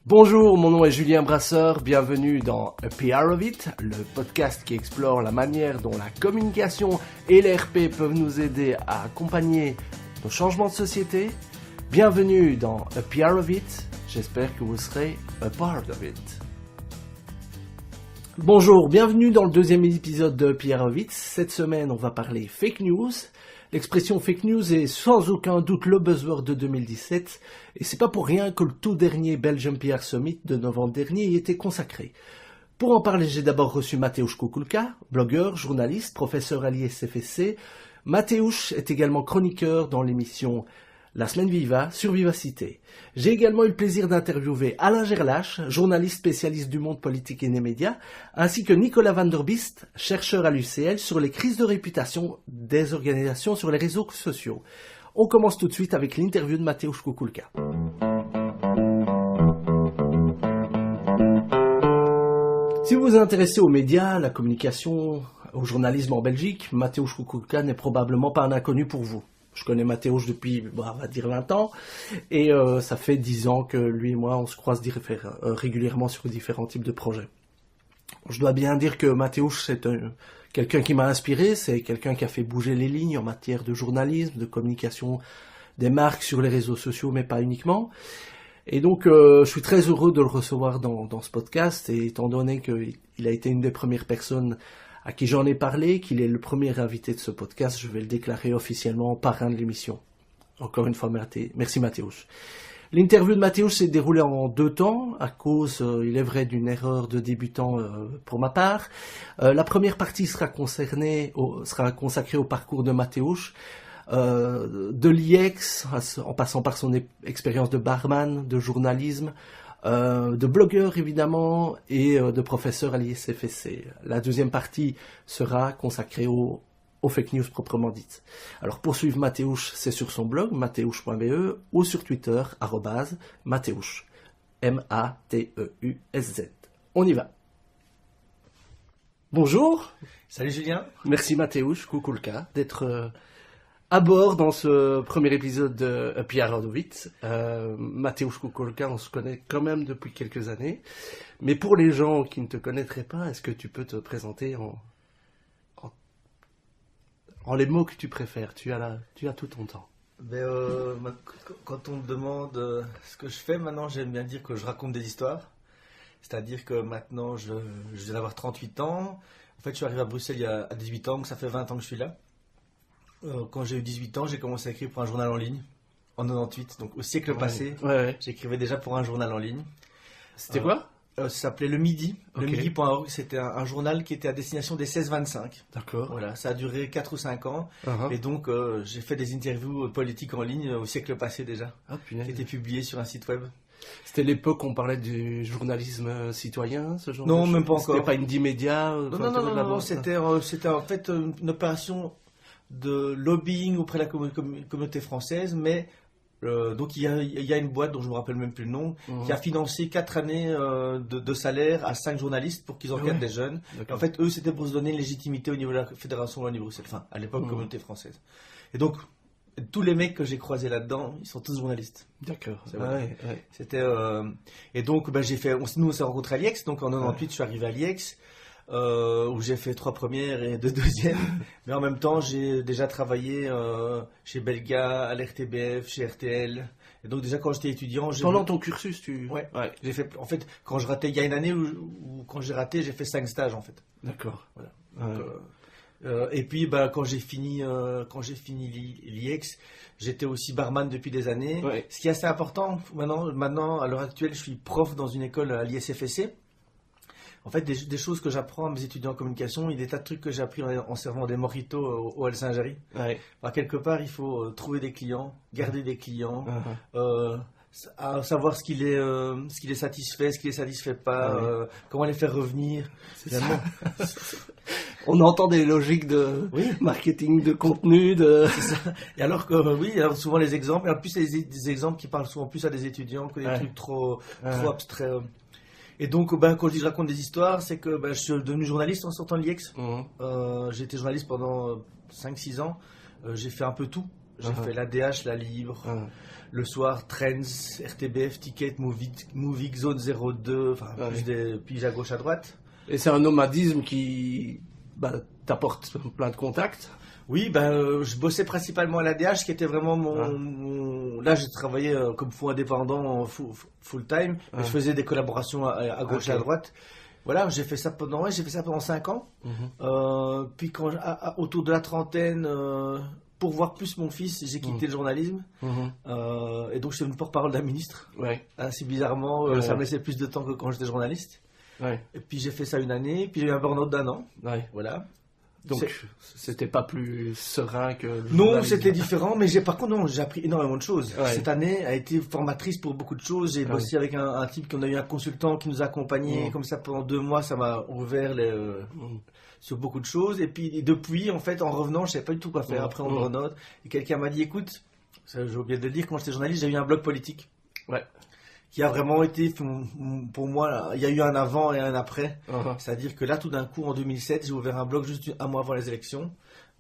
Bonjour, mon nom est Julien Brasseur, bienvenue dans A PR of It, le podcast qui explore la manière dont la communication et l'ERP peuvent nous aider à accompagner nos changements de société. Bienvenue dans A PR of It, j'espère que vous serez a part of it. Bonjour, bienvenue dans le deuxième épisode de A PR of It. Cette semaine, on va parler fake news. L'expression fake news est sans aucun doute le buzzword de 2017, et c'est pas pour rien que le tout dernier Belgium PR Summit de novembre dernier y était consacré. Pour en parler, j'ai d'abord reçu Mateusz Kukulka, blogueur, journaliste, professeur à l'ISFSC. Mateusz est également chroniqueur dans l'émission La Semaine Viva sur Vivacité. J'ai également eu le plaisir d'interviewer Alain Gerlache, journaliste spécialiste du monde politique et des médias, ainsi que Nicolas van der Bist, chercheur à l'UCL sur les crises de réputation des organisations sur les réseaux sociaux. On commence tout de suite avec l'interview de Mateusz Kukulka. Si vous vous intéressez aux médias, la communication, au journalisme en Belgique, Mateusz Kukulka n'est probablement pas un inconnu pour vous. Je connais Mateusz depuis, on va dire 20 ans, et ça fait 10 ans que lui et moi, on se croise régulièrement sur différents types de projets. Je dois bien dire que Mateusz, c'est quelqu'un qui m'a inspiré, c'est quelqu'un qui a fait bouger les lignes en matière de journalisme, de communication des marques sur les réseaux sociaux, mais pas uniquement. Et donc, je suis très heureux de le recevoir dans ce podcast, et étant donné qu'il a été une des premières personnes à qui j'en ai parlé, qu'il est le premier invité de ce podcast, je vais le déclarer officiellement parrain de l'émission. Encore une fois, merci Mateusz. L'interview de Mateusz s'est déroulée en 2 temps, à cause, il est vrai, d'une erreur de débutant pour ma part. La première partie sera consacrée au parcours de Mateusz, de l'IEX, en passant par son expérience de barman, de journalisme, de blogueur évidemment et de professeur à l'ISFSC. La deuxième partie sera consacrée aux fake news proprement dites. Alors pour suivre Mateusz, c'est sur son blog mateusz.be ou sur Twitter @Mateusz, Mateuz. On y va. Bonjour. Salut Julien. Merci Mateusz Kukulka d'être à bord dans ce premier épisode de A PR of It. Mateusz Kukulka, on se connaît quand même depuis quelques années. Mais pour les gens qui ne te connaîtraient pas, est-ce que tu peux te présenter en les mots que tu préfères? Tu as tout ton temps. Quand on me demande ce que je fais maintenant, j'aime bien dire que je raconte des histoires. C'est-à-dire que maintenant, je viens d'avoir 38 ans. En fait, je suis arrivé à Bruxelles il y a 18 ans, donc ça fait 20 ans que je suis là. Quand j'ai eu 18 ans, j'ai commencé à écrire pour un journal en ligne, en 98, donc au siècle passé. Ouais. J'écrivais déjà pour un journal en ligne. C'était quoi? Ça s'appelait Le Midi. Okay. Le Midi.org, c'était un journal qui était à destination des 16-25. D'accord. Voilà, ça a duré 4 ou 5 ans. Et donc, j'ai fait des interviews politiques en ligne au siècle passé déjà, qui étaient publiées sur un site web. C'était l'époque où on parlait du journalisme citoyen, ce genre de choses? Non, même pas encore. C'était pas une média? Non, c'était en fait une opération de lobbying auprès de la communauté française, mais donc il y a une boîte dont je ne me rappelle même plus le nom, qui a financé 4 années de salaire à 5 journalistes pour qu'ils enquêtent des jeunes. En fait, eux, c'était pour se donner une légitimité au niveau de la Fédération Wallonie-Bruxelles, enfin, à l'époque, communauté française. Et donc, tous les mecs que j'ai croisés là-dedans, ils sont tous journalistes. D'accord. C'était et donc, nous, on s'est rencontrés à l'IEX, donc en 98, je suis arrivé à l'IEX. Où j'ai fait 3 premières et 2 deuxièmes, mais en même temps j'ai déjà travaillé chez Belga, à l'RTBF, chez RTL, et donc déjà quand j'étais étudiant... Pendant ton cursus, Ouais. J'ai fait, en fait, quand je ratais, il y a une année où quand j'ai raté, j'ai fait 5 stages en fait. D'accord. Voilà. Donc, et puis quand j'ai fini l'IEX, j'étais aussi barman depuis des années. Ouais. Ce qui est assez important, maintenant à l'heure actuelle, je suis prof dans une école à l'ISFSC. En fait, des choses que j'apprends à mes étudiants en communication, il y a des tas de trucs que j'ai appris en servant des mojitos au Al-Sinjari. Ouais. Quelque part, il faut trouver des clients, garder des clients, savoir ce qui les satisfait, ce qui les satisfait pas, comment les faire revenir. On entend des logiques de marketing, de contenu, C'est ça. Et alors que souvent les exemples, et en plus des exemples qui parlent souvent plus à des étudiants que des trucs trop abstraits. Et donc, quand je dis je raconte des histoires, c'est que je suis devenu journaliste en sortant de l'IEX. J'ai été journaliste pendant 5-6 ans. J'ai fait un peu tout. J'ai fait l'ADH, la Libre. Le soir, Trends, RTBF, Ticket, Movie Zone 02, enfin, plus des piges à gauche, à droite. Et c'est un nomadisme qui t'apporte plein de contacts. Oui, je bossais principalement à l'ADH, qui était vraiment Là, j'ai travaillé comme fou indépendant full time, et je faisais des collaborations à gauche et à droite. Voilà, j'ai fait ça pendant 5 ans. Puis autour de la trentaine, pour voir plus mon fils, j'ai quitté le journalisme. Et donc, je suis devenu porte-parole d'un ministre. Assez bizarrement, ça me laissait plus de temps que quand j'étais journaliste. Et puis, j'ai fait ça une année. Puis, j'ai eu un burn-out d'1 an. Voilà. Donc, c'était pas plus serein que le Non, journalisme. c'était différent. Mais j'ai appris énormément de choses. Cette année a été formatrice pour beaucoup de choses. J'ai bossé avec un type qu'on a eu un consultant qui nous a accompagnés. Comme ça, pendant 2 mois, ça m'a ouvert sur beaucoup de choses. Et puis depuis, en fait, en revenant, je savais pas du tout quoi faire après en burn-out. Et quelqu'un m'a dit, écoute, j'ai oublié de le dire, quand j'étais journaliste, j'ai eu un blog politique. Qui a vraiment été, pour moi, il y a eu un avant et un après. C'est-à-dire que là, tout d'un coup, en 2007, j'ai ouvert un blog juste 1 mois avant les élections.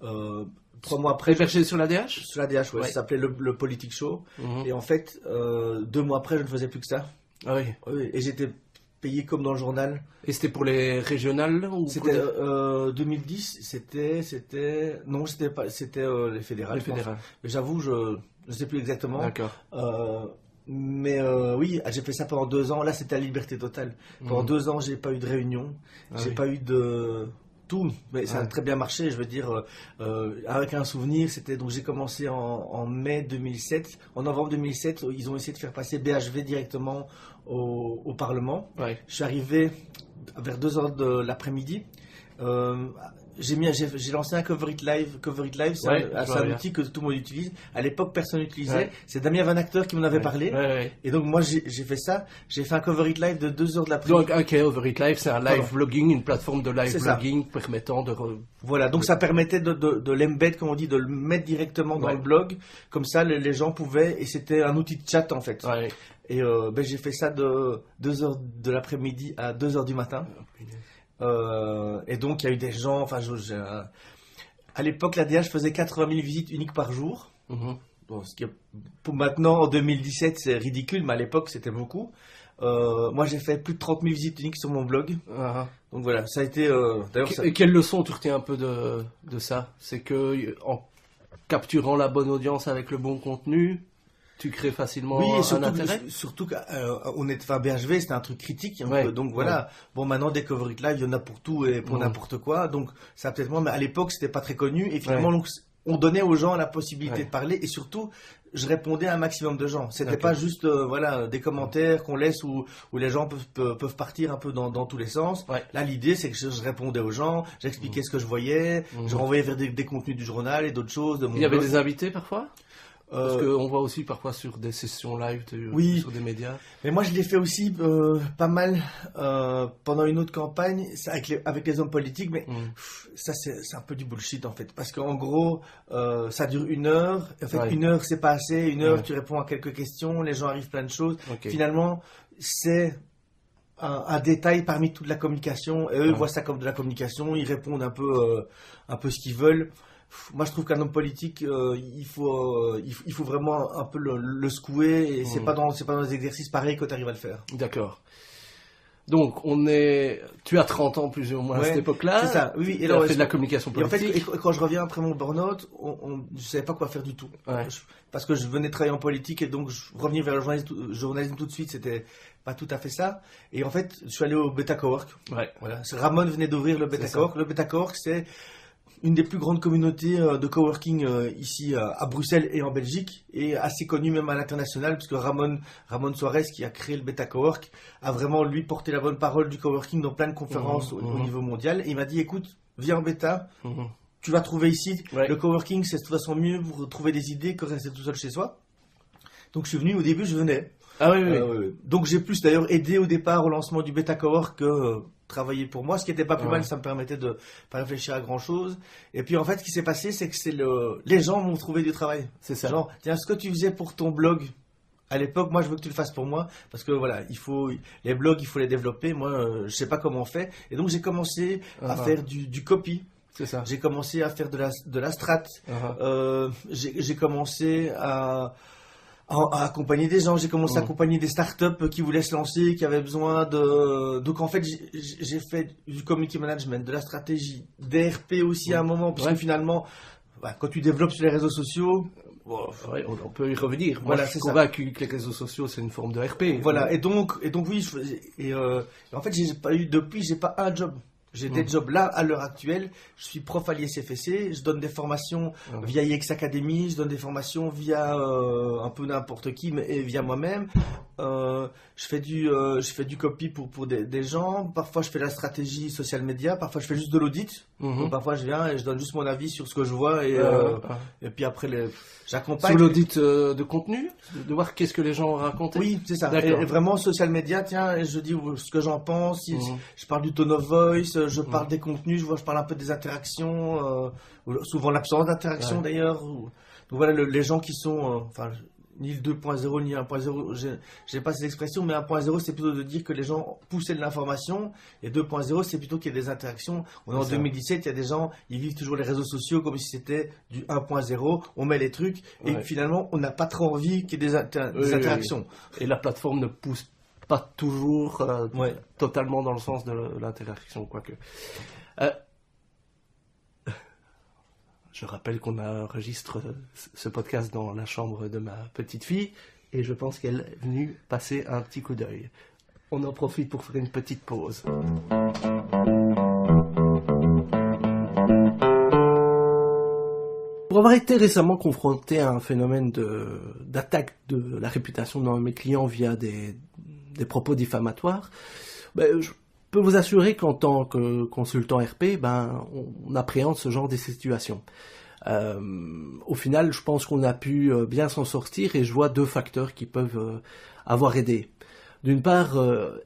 3 mois après. Hébergé sur l'ADH ? Sur l'ADH, ça s'appelait le Politique Show. Et en fait, 2 mois après, je ne faisais plus que ça. Et j'étais payé comme dans le journal. Et c'était pour les régionales ou C'était 2010, non, c'était pas, c'était les fédérales. Mais j'avoue, je ne sais plus exactement. D'accord. Mais oui, j'ai fait ça pendant 2 ans. Là, c'était la liberté totale. Pendant 2 ans, j'ai pas eu de réunion, j'ai pas eu de tout, mais ça a très bien marché. Je veux dire, avec un souvenir, c'était donc j'ai commencé en mai 2007. En novembre 2007, ils ont essayé de faire passer BHV directement au Parlement. Je suis arrivé vers 2 heures de l'après-midi. J'ai lancé un Cover It Live. C'est un outil que tout le monde utilise. À l'époque, personne n'utilisait. C'est Damien Van Acteur qui m'en avait parlé. Et donc, moi, j'ai fait ça. J'ai fait un Cover It Live de 2 heures de l'après-midi. Donc, un Cover It Live, c'est un live blogging, une plateforme de live blogging permettant de... Voilà, donc ça permettait de l'embed, comme on dit, de le mettre directement dans le blog. Comme ça, les gens pouvaient... Et c'était un outil de chat, en fait. Et j'ai fait ça de 2 heures de l'après-midi à 2 heures du matin. Et donc, il y a eu des gens... Enfin, à l'époque, l'ADH faisait 80 000 visites uniques par jour. Bon, ce qui est, pour maintenant, en 2017, c'est ridicule, mais à l'époque, c'était beaucoup. Moi, j'ai fait plus de 30 000 visites uniques sur mon blog. Donc voilà, ça a été... Et quelle leçon tu retiens un peu de ça ? C'est que en capturant la bonne audience avec le bon contenu... Tu crées facilement un intérêt. Surtout BHV, c'était un truc critique. Donc voilà. Bon, maintenant, des Cover It Live, il y en a pour tout et pour n'importe quoi. Donc, ça peut-être moins, mais à l'époque, c'était pas très connu. Et finalement, donc, on donnait aux gens la possibilité de parler. Et surtout, je répondais à un maximum de gens. C'était pas juste, des commentaires qu'on laisse où les gens peuvent partir un peu dans tous les sens. Là, l'idée, c'est que je répondais aux gens, j'expliquais ce que je voyais, je renvoyais vers des contenus du journal et d'autres choses. Il y avait des invités parfois ? Parce qu'on voit aussi parfois sur des sessions live sur des médias. Mais moi, je l'ai fait aussi pas mal pendant une autre campagne avec les hommes politiques. Mais ça, c'est un peu du bullshit, en fait. Parce qu'en gros, ça dure 1 heure. En fait, 1 heure, c'est pas assez. 1 heure, tu réponds à quelques questions. Les gens arrivent plein de choses. Finalement, c'est un détail parmi toute la communication. Et eux voient ça comme de la communication. Ils répondent un peu ce qu'ils veulent. Moi, je trouve qu'un homme politique, il faut vraiment un peu le secouer, et c'est pas dans des exercices pareils que tu arrives à le faire. D'accord. Donc, tu as 30 ans plus ou moins à cette époque-là. C'est ça, oui. Et tu as fait de la communication politique. Et en fait, quand je reviens après mon burn-out, je savais pas quoi faire du tout. Parce que je venais travailler en politique, et donc revenir vers le journalisme tout de suite, c'était pas tout à fait ça. Et en fait, je suis allé au Beta Cowork. Voilà. Ramon venait d'ouvrir le Beta Cowork. Le Beta Cowork, c'est une des plus grandes communautés de coworking ici à Bruxelles et en Belgique, et assez connue même à l'international, puisque Ramon Suarez, qui a créé le Beta Cowork, a vraiment, lui, porté la bonne parole du coworking dans plein de conférences au niveau mondial. Et il m'a dit, écoute, viens en Beta, tu vas trouver ici, le coworking, c'est de toute façon mieux pour trouver des idées que rester tout seul chez soi. Donc je suis venu, au début je venais. Donc j'ai plus d'ailleurs aidé au départ au lancement du Beta Cowork que travailler pour moi, ce qui n'était pas plus mal, ça me permettait de pas réfléchir à grand chose. Et puis en fait, ce qui s'est passé, c'est que les gens m'ont trouvé du travail. C'est ça. Genre, tiens, ce que tu faisais pour ton blog à l'époque, moi je veux que tu le fasses pour moi, parce que voilà, les blogs, il faut les développer. Moi, je sais pas comment on fait. Et donc j'ai commencé à faire du copy. C'est ça. J'ai commencé à faire de la strat. J'ai commencé à accompagner des gens. J'ai commencé à accompagner des startups qui voulaient se lancer, qui avaient besoin de... Donc en fait, j'ai fait du community management, de la stratégie, des RP aussi à un moment, parce que finalement, quand tu développes sur les réseaux sociaux... Ouais, on peut y revenir. Moi, je suis convaincu que les réseaux sociaux, c'est une forme de RP. Voilà, et donc oui, en fait, j'ai pas un job. J'ai des jobs là, à l'heure actuelle. Je suis prof à l'ISFSC, je donne des formations via IX Academy, je donne des formations via un peu n'importe qui, mais via moi-même. Je fais du copy pour des gens. Parfois, je fais la stratégie social media. Parfois, je fais juste de l'audit. Donc, parfois, je viens et je donne juste mon avis sur ce que je vois. Et puis après, j'accompagne. Sur l'audit de contenu, de voir qu'est-ce que les gens ont raconté. Oui, c'est ça. Et vraiment, social media, tiens, je dis ce que j'en pense. Je parle du tone of voice, je parle des contenus, je parle un peu des interactions, souvent l'absence d'interaction d'ailleurs. Donc voilà, les gens qui sont... ni le 2.0 ni 1.0, j'ai pas cette expression, mais 1.0 c'est plutôt de dire que les gens poussaient de l'information, et 2.0 c'est plutôt qu'il y ait des interactions. On est en 2017, il y a des gens, ils vivent toujours les réseaux sociaux comme si c'était du 1.0, on met les trucs, et finalement on n'a pas trop envie qu'il y ait des interactions. Et la plateforme ne pousse pas toujours totalement dans le sens de l'interaction, quoique. Je rappelle qu'on enregistre ce podcast dans la chambre de ma petite fille et je pense qu'elle est venue passer un petit coup d'œil. On en profite pour faire une petite pause. Pour avoir été récemment confronté à un phénomène d'attaque de la réputation de mes clients via des propos diffamatoires, je peux vous assurer qu'en tant que consultant RP, on appréhende ce genre de situation. Au final, je pense qu'on a pu bien s'en sortir et je vois deux facteurs qui peuvent avoir aidé. D'une part,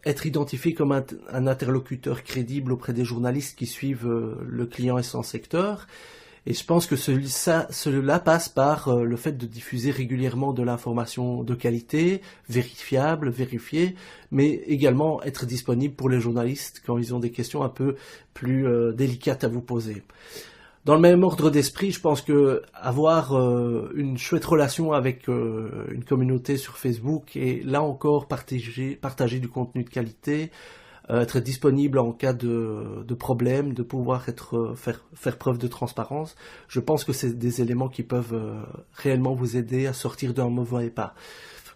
être identifié comme un interlocuteur crédible auprès des journalistes qui suivent le client et son secteur. Et je pense que cela passe par le fait de diffuser régulièrement de l'information de qualité, vérifiable, vérifiée, mais également être disponible pour les journalistes quand ils ont des questions un peu plus délicates à vous poser. Dans le même ordre d'esprit, je pense que avoir une chouette relation avec une communauté sur Facebook et là encore partager du contenu de qualité, être disponible en cas de problème, de pouvoir faire preuve de transparence. Je pense que c'est des éléments qui peuvent réellement vous aider à sortir d'un mauvais pas.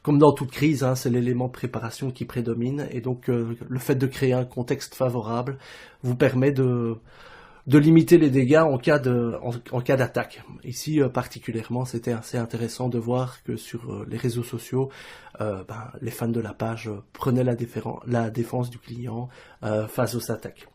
Comme dans toute crise, c'est l'élément de préparation qui prédomine et donc le fait de créer un contexte favorable vous permet de limiter les dégâts en cas d'attaque. Ici, particulièrement, c'était assez intéressant de voir que sur les réseaux sociaux, les fans de la page prenaient la défense du client face aux attaques.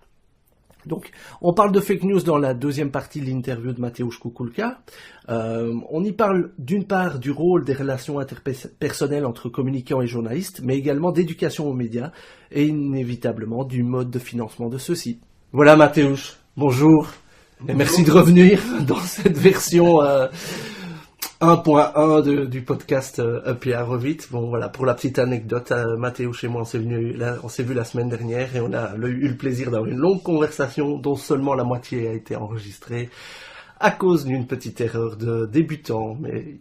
Donc, on parle de fake news dans la deuxième partie de l'interview de Mateusz Kukulka. On y parle d'une part du rôle des relations interpersonnelles entre communicants et journalistes, mais également d'éducation aux médias et inévitablement du mode de financement de ceux-ci. Voilà Mateusz. Bonjour, et merci de revenir dans cette version 1.1 du podcast Up et Revit. Bon voilà, pour la petite anecdote, Mateusz et moi on s'est vu la semaine dernière et on a eu le plaisir d'avoir une longue conversation dont seulement la moitié a été enregistrée à cause d'une petite erreur de débutant, mais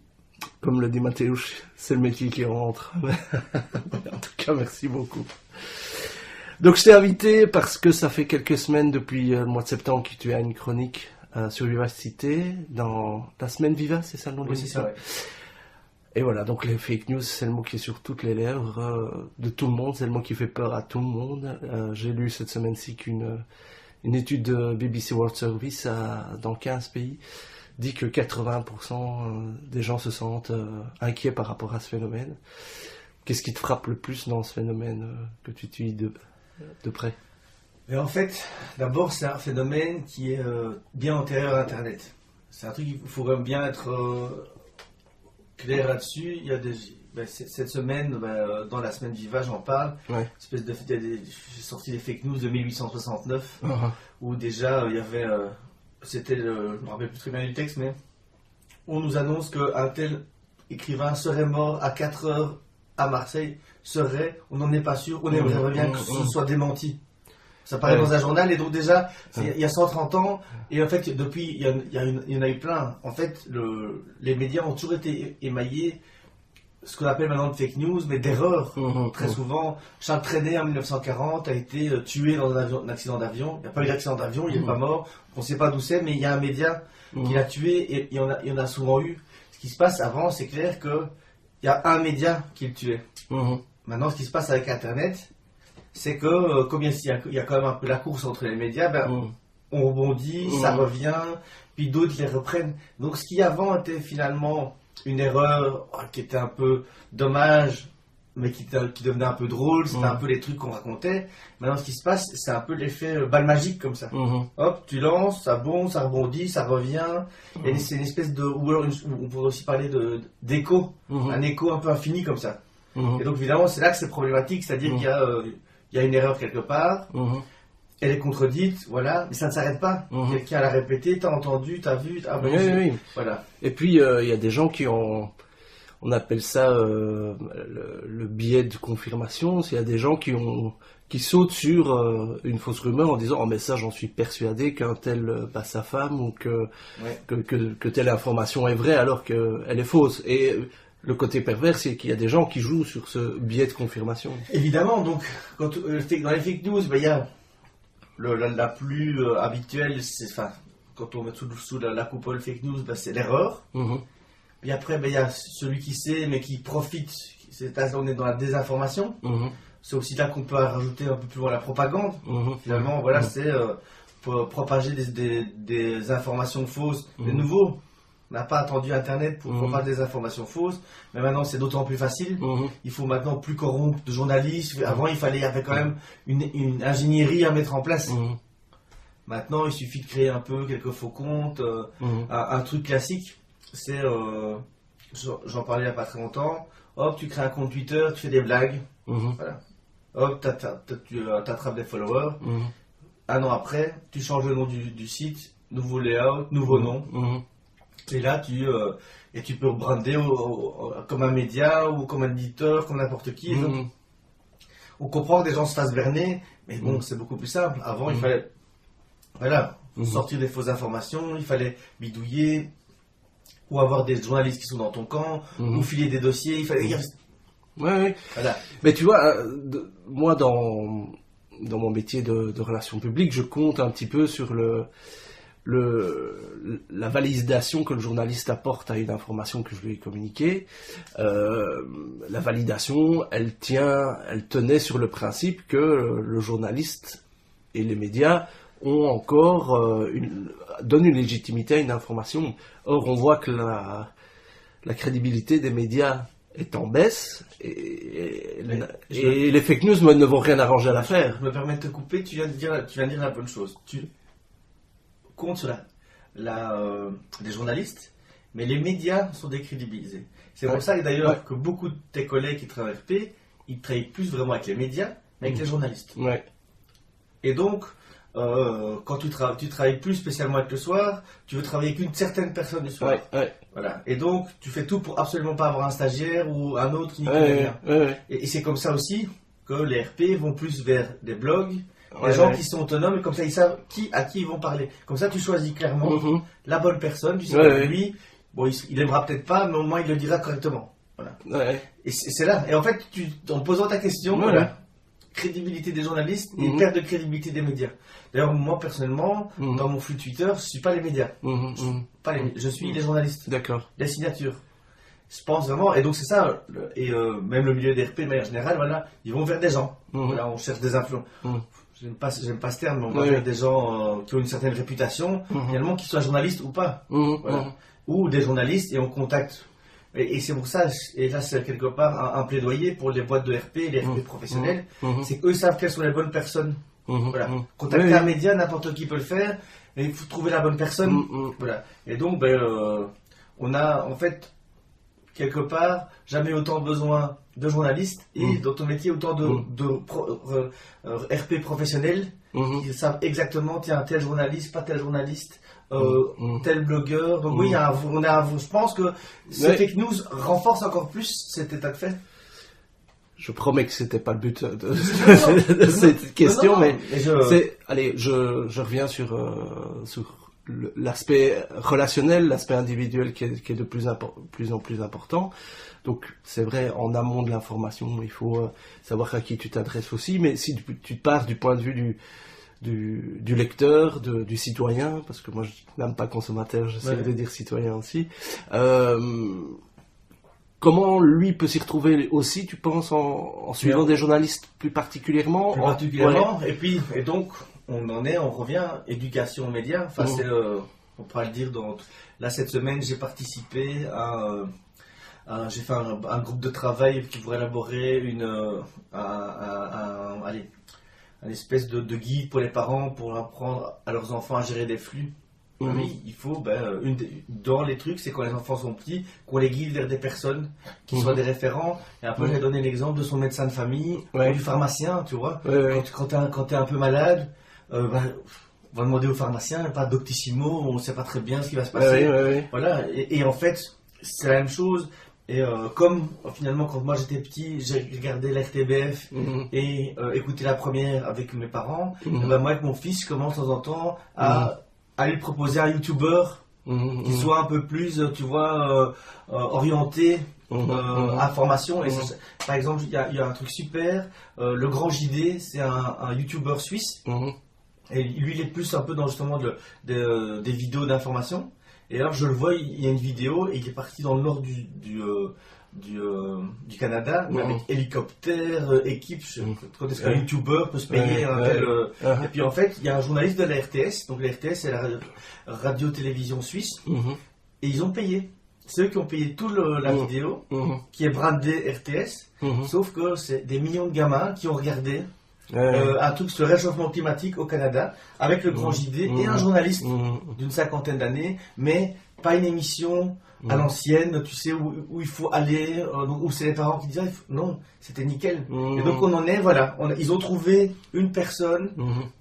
comme le dit Mateusz, c'est le métier qui rentre. En tout cas, merci beaucoup. Donc je t'ai invité parce que ça fait quelques semaines depuis le mois de septembre que tu as une chronique sur Vivacité dans la semaine Viva, c'est ça le nom de l'émission ? Oui, c'est ça, ouais. Et voilà, donc les fake news, c'est le mot qui est sur toutes les lèvres de tout le monde, c'est le mot qui fait peur à tout le monde. J'ai lu cette semaine-ci qu'une étude de BBC World Service dans 15 pays dit que 80% des gens se sentent inquiets par rapport à ce phénomène. Qu'est-ce qui te frappe le plus dans ce phénomène que tu suis de près? Mais en fait, d'abord, c'est un phénomène qui est bien antérieur à Internet. C'est un truc qu'il faudrait bien être clair là-dessus. Il y a cette semaine, dans la semaine Viva, j'en parle. Ouais. J'ai sorti des fake news de 1869, où déjà il y avait, je ne me rappelle plus très bien du texte, mais on nous annonce qu'un tel écrivain serait mort à 4 heures à Marseille. On n'en est pas sûr, on aimerait bien que ce soit démenti. Ça paraît dans un journal, et donc déjà, il y a 130 ans, et en fait, depuis, il y en a eu plein. En fait, les médias ont toujours été émaillés, ce qu'on appelle maintenant de fake news, mais d'erreurs. Très souvent, Charles Trenet, en 1940, a été tué dans un accident d'avion. Il n'y a pas eu d'accident d'avion, il n'est pas mort, on ne sait pas d'où c'est, mais il y a un média qui l'a tué, et il y en a souvent eu. Ce qui se passe avant, c'est clair qu'il y a un média qui le tuait. Maintenant, ce qui se passe avec Internet, c'est que, comme il y a quand même un peu la course entre les médias, on rebondit, ça revient, puis d'autres les reprennent. Donc, ce qui avant était finalement une erreur qui était un peu dommage, mais qui devenait un peu drôle, c'était un peu les trucs qu'on racontait. Maintenant, ce qui se passe, c'est un peu l'effet balle magique comme ça. Hop, tu lances, ça bombe, ça rebondit, ça revient. Et c'est une espèce de... Ou alors, on pourrait aussi parler d'écho, un écho un peu infini comme ça. Et donc, évidemment, c'est là que c'est problématique, c'est-à-dire qu'il y a une erreur quelque part, elle est contredite, voilà, mais ça ne s'arrête pas. Quelqu'un l'a répété, t'as entendu, t'as vu, oui. Voilà. Et puis, il y a des gens qui ont... On appelle ça le biais de confirmation. Il y a des gens qui sautent sur une fausse rumeur en disant « Oh, mais ça, j'en suis persuadé qu'un tel bat sa femme ou que telle information est vraie alors qu'elle est fausse. » Et le côté pervers, c'est qu'il y a des gens qui jouent sur ce biais de confirmation. Évidemment, donc, dans les fake news, il y a la plus habituelle, quand on met sous la coupole fake news, c'est l'erreur. Puis après, il y a celui qui sait, mais qui profite. On est dans la désinformation. C'est aussi là qu'on peut rajouter un peu plus loin la propagande. Finalement, voilà, c'est pour propager des informations fausses. De nouveau, on n'a pas attendu Internet pour propager des informations fausses, mais maintenant c'est d'autant plus facile. Il faut maintenant plus corrompre de journalistes. Avant, il y avait quand même une ingénierie à mettre en place. Maintenant, il suffit de créer un peu quelques faux comptes, un truc classique. C'est, j'en parlais il n'y a pas très longtemps, hop, tu crées un compte Twitter, tu fais des blagues, voilà. Hop, tu attrapes des followers, un an après, tu changes le nom du site, nouveau layout, nouveau nom, et là tu peux brander comme un média ou comme un éditeur, comme n'importe qui. Donc, on comprend que des gens se fassent berner, mais bon, c'est beaucoup plus simple. Avant, il fallait sortir des fausses informations, il fallait bidouiller, ou avoir des journalistes qui sont dans ton camp, ou filer des dossiers, il fallait... Ouais. Voilà. Mais tu vois, moi dans mon métier de relations publiques, je compte un petit peu sur la validation que le journaliste apporte à une information que je lui ai communiquée. La validation, elle tenait sur le principe que le journaliste et les médias ont encore donnent une légitimité à une information. Or, on voit que la crédibilité des médias est en baisse et les fake news ne vont rien arranger à l'affaire. Je me permets de te couper, tu viens de dire la bonne chose. Tu comptes sur des journalistes, mais les médias sont décrédibilisés. C'est pour ça d'ailleurs que beaucoup de tes collègues qui travaillent à RP, ils travaillent plus vraiment avec les médias, mais avec les journalistes. Et donc, quand tu travailles plus spécialement avec le soir, tu veux travailler avec une certaine personne du soir. Voilà. Et donc, tu fais tout pour absolument pas avoir un stagiaire ou un autre qui n'y connaît rien. Et c'est comme ça aussi que les RP vont plus vers des blogs, des gens qui sont autonomes, et comme ça ils savent à qui ils vont parler. Comme ça, tu choisis clairement la bonne personne. Tu sais que lui, bon, il aimera peut-être pas, mais au moins il le dira correctement. Voilà. Et c'est là. Et en fait, en posant ta question, crédibilité des journalistes et perte de crédibilité des médias. D'ailleurs, moi personnellement, dans mon flux Twitter, je ne suis pas les médias. Je suis les journalistes. D'accord. Les signatures. Je pense vraiment, et donc c'est ça, et même le milieu des RP de manière générale, voilà, ils vont vers des gens. Voilà, on cherche des influents. J'aime pas ce terme, mais on va vers des gens qui ont une certaine réputation, finalement, qu'ils soient journalistes ou pas. Voilà. Ou des journalistes, et on contacte. Et c'est pour ça, et là c'est quelque part un plaidoyer pour les boîtes de RP, les RP professionnels, c'est qu'eux savent quelles sont les bonnes personnes. Voilà. Contacter un média, n'importe qui peut le faire, mais il faut trouver la bonne personne. Voilà. Et donc, on a en fait, quelque part, jamais autant besoin de journalistes et dans ton métier autant de RP professionnels qui savent exactement, tiens, tel journaliste, pas tel journaliste. Tel blogueur, donc oui, je pense que ces fake news renforcent encore plus cet état de fait. je promets que c'était pas le but de cette question, mais je reviens sur l'aspect relationnel, l'aspect individuel qui est de plus en plus important. Donc c'est vrai, en amont de l'information, il faut savoir à qui tu t'adresses aussi, mais si tu pars du point de vue du lecteur, du citoyen, parce que moi je n'aime pas consommateur, j'essaie de dire citoyen aussi, comment lui peut s'y retrouver aussi, tu penses, en suivant des journalistes plus particulièrement? Et donc on revient, éducation aux médias, enfin on pourra le dire, là cette semaine j'ai participé j'ai fait un groupe de travail qui pourrait élaborer un espèce de guide pour les parents pour apprendre à leurs enfants à gérer des flux. Oui, il faut, dans les trucs, c'est quand les enfants sont petits, qu'on les guide vers des personnes qui soient des référents. Et après, j'ai donné l'exemple de son médecin de famille ou du pharmacien, tu vois. Quand t'es un peu malade, on va demander au pharmacien, pas Doctissimo, on ne sait pas très bien ce qui va se passer. Voilà. Et en fait, c'est la même chose. Et comme finalement quand moi j'étais petit, j'ai regardé la RTBF et écouté la première avec mes parents, moi avec mon fils, je commence de temps en temps à lui proposer un youtubeur qui soit un peu plus, tu vois, orienté information. Et par exemple, il y a un truc super, le Grand JD, c'est un youtubeur suisse, et lui il est plus un peu dans justement des vidéos d'information. Et alors je le vois, il y a une vidéo et il est parti dans le nord du Canada, mais avec hélicoptère, équipe. Quand est-ce qu'un youtubeur peut se payer un tel... Et puis en fait, il y a un journaliste de la RTS, donc la RTS c'est la radio-télévision suisse, et ils ont payé. C'est eux qui ont payé toute la vidéo, qui est brandée RTS, sauf que c'est des millions de gamins qui ont regardé un truc sur le réchauffement climatique au Canada, avec le Grand JD et un journaliste d'une 50aine d'années, mais pas une émission à l'ancienne, tu sais, où il faut aller, où c'est les parents qui disent non, c'était nickel. Et donc on en est, voilà, ils ont trouvé une personne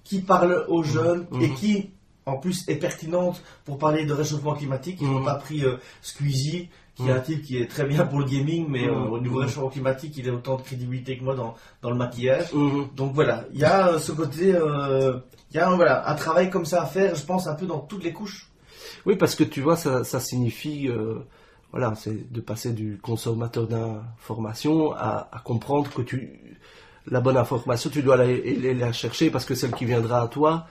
qui parle aux jeunes et qui en plus est pertinente pour parler de réchauffement climatique. Ils n'ont pas pris Squeezie, qui est un type qui est très bien pour le gaming, mais au niveau réchauffement climatique, il a autant de crédibilité que moi dans le maquillage. Donc voilà, il y a ce côté, il y a un travail comme ça à faire, je pense, un peu dans toutes les couches. Oui, parce que tu vois, ça signifie, c'est de passer du consommateur d'information à comprendre que la bonne information, tu dois aller la chercher parce que celle qui viendra à toi,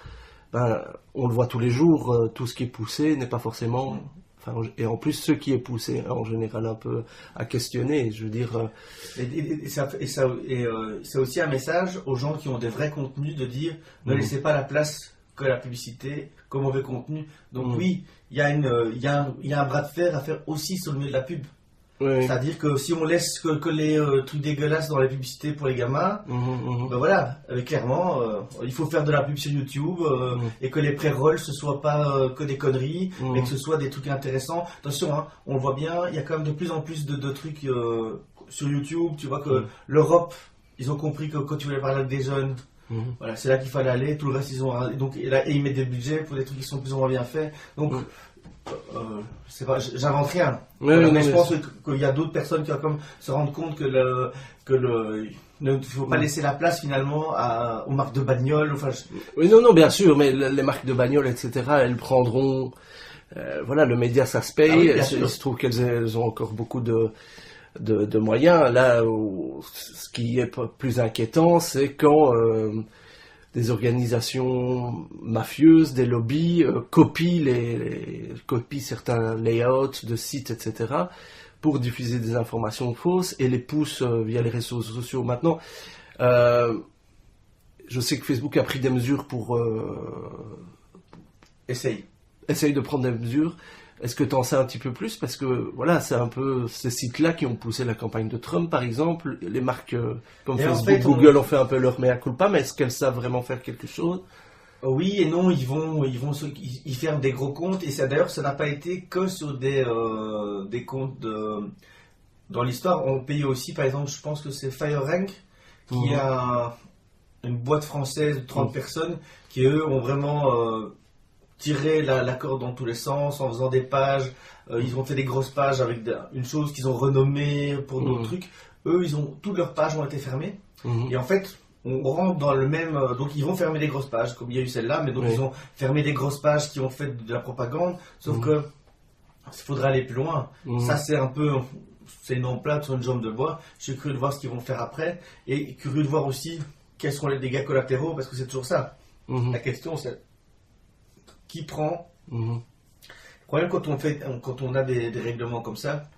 on le voit tous les jours, tout ce qui est poussé n'est pas forcément... et en plus, ce qui est poussé, en général, un peu à questionner, je veux dire... c'est aussi un message aux gens qui ont des vrais contenus de dire ne laissez pas la place que la publicité, comme mauvais contenu. Donc oui, il y a un bras de fer à faire aussi sur le milieu de la pub. C'est-à-dire que si on laisse que les trucs dégueulasses dans la publicité pour les gamins, clairement, il faut faire de la pub sur YouTube et que les pré-rolls ce soit pas que des conneries, mais que ce soit des trucs intéressants. Attention, on le voit bien, il y a quand même de plus en plus de trucs sur YouTube. Tu vois que l'Europe, ils ont compris que quand tu voulais parler avec des jeunes, voilà, c'est là qu'il fallait aller. Tout le reste, ils mettent des budgets pour des trucs qui sont plus ou moins bien faits. Donc j'invente rien. Mais je pense qu'il y a d'autres personnes qui vont comme se rendre compte que il ne faut pas laisser la place finalement aux marques de bagnoles. Oui, non, bien sûr, mais les marques de bagnoles, etc., elles prendront. Le média, ça se paye. Il se trouve qu'elles ont encore beaucoup de moyens. Là, ce qui est plus inquiétant, c'est quand des organisations mafieuses, des lobbies copient certains layouts de sites, etc., pour diffuser des informations fausses et les poussent via les réseaux sociaux. Maintenant, je sais que Facebook a pris des mesures pour... Essaye de prendre des mesures. Est-ce que tu en sais un petit peu plus? Parce que c'est un peu ces sites-là qui ont poussé la campagne de Trump, par exemple. Les marques comme Facebook, Google ont fait un peu leur mea culpa, mais est-ce qu'elles savent vraiment faire quelque chose? Oui et non, ils ferment des gros comptes, et d'ailleurs ça n'a pas été que sur des comptes dans l'histoire. On paye aussi, par exemple, je pense que c'est FireRank, qui est une boîte française de 30 personnes, qui eux ont vraiment... tirer la corde dans tous les sens en faisant des pages. Ils ont fait des grosses pages avec une chose qu'ils ont renommée pour d'autres trucs. eux, toutes leurs pages ont été fermées. Et en fait, on rentre dans le même... donc ils vont fermer les grosses pages, comme il y a eu celle-là, mais donc ils ont fermé les grosses pages qui ont fait de la propagande, sauf que il faudrait aller plus loin. Ça, c'est un peu... C'est une emplate sur une jambe de bois. Je suis curieux de voir ce qu'ils vont faire après, et curieux de voir aussi quels seront les dégâts collatéraux, parce que c'est toujours ça. La question, c'est qui prend... Le problème quand on a des règlements comme ça,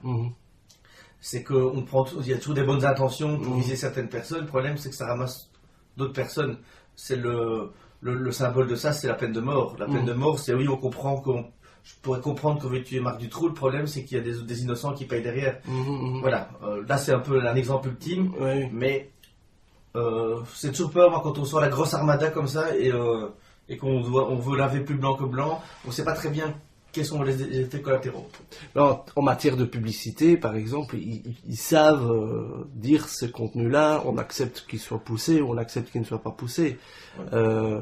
c'est qu'il y a toujours des bonnes intentions pour viser certaines personnes. Le problème, c'est que ça ramasse d'autres personnes. C'est le symbole de ça, c'est la peine de mort. La peine de mort, c'est oui, on comprend je pourrais comprendre qu'on veut tuer Marc Dutroux. Le problème, c'est qu'il y a des innocents qui payent derrière. Voilà. Là, c'est un peu un exemple ultime, mais c'est toujours peur, moi, quand on sort la grosse armada comme ça et qu'on veut laver plus blanc que blanc, on ne sait pas très bien quels sont les effets collatéraux. Alors, en matière de publicité, par exemple, ils savent dire ce contenu-là, on accepte qu'il soit poussé ou on accepte qu'il ne soit pas poussé. Mais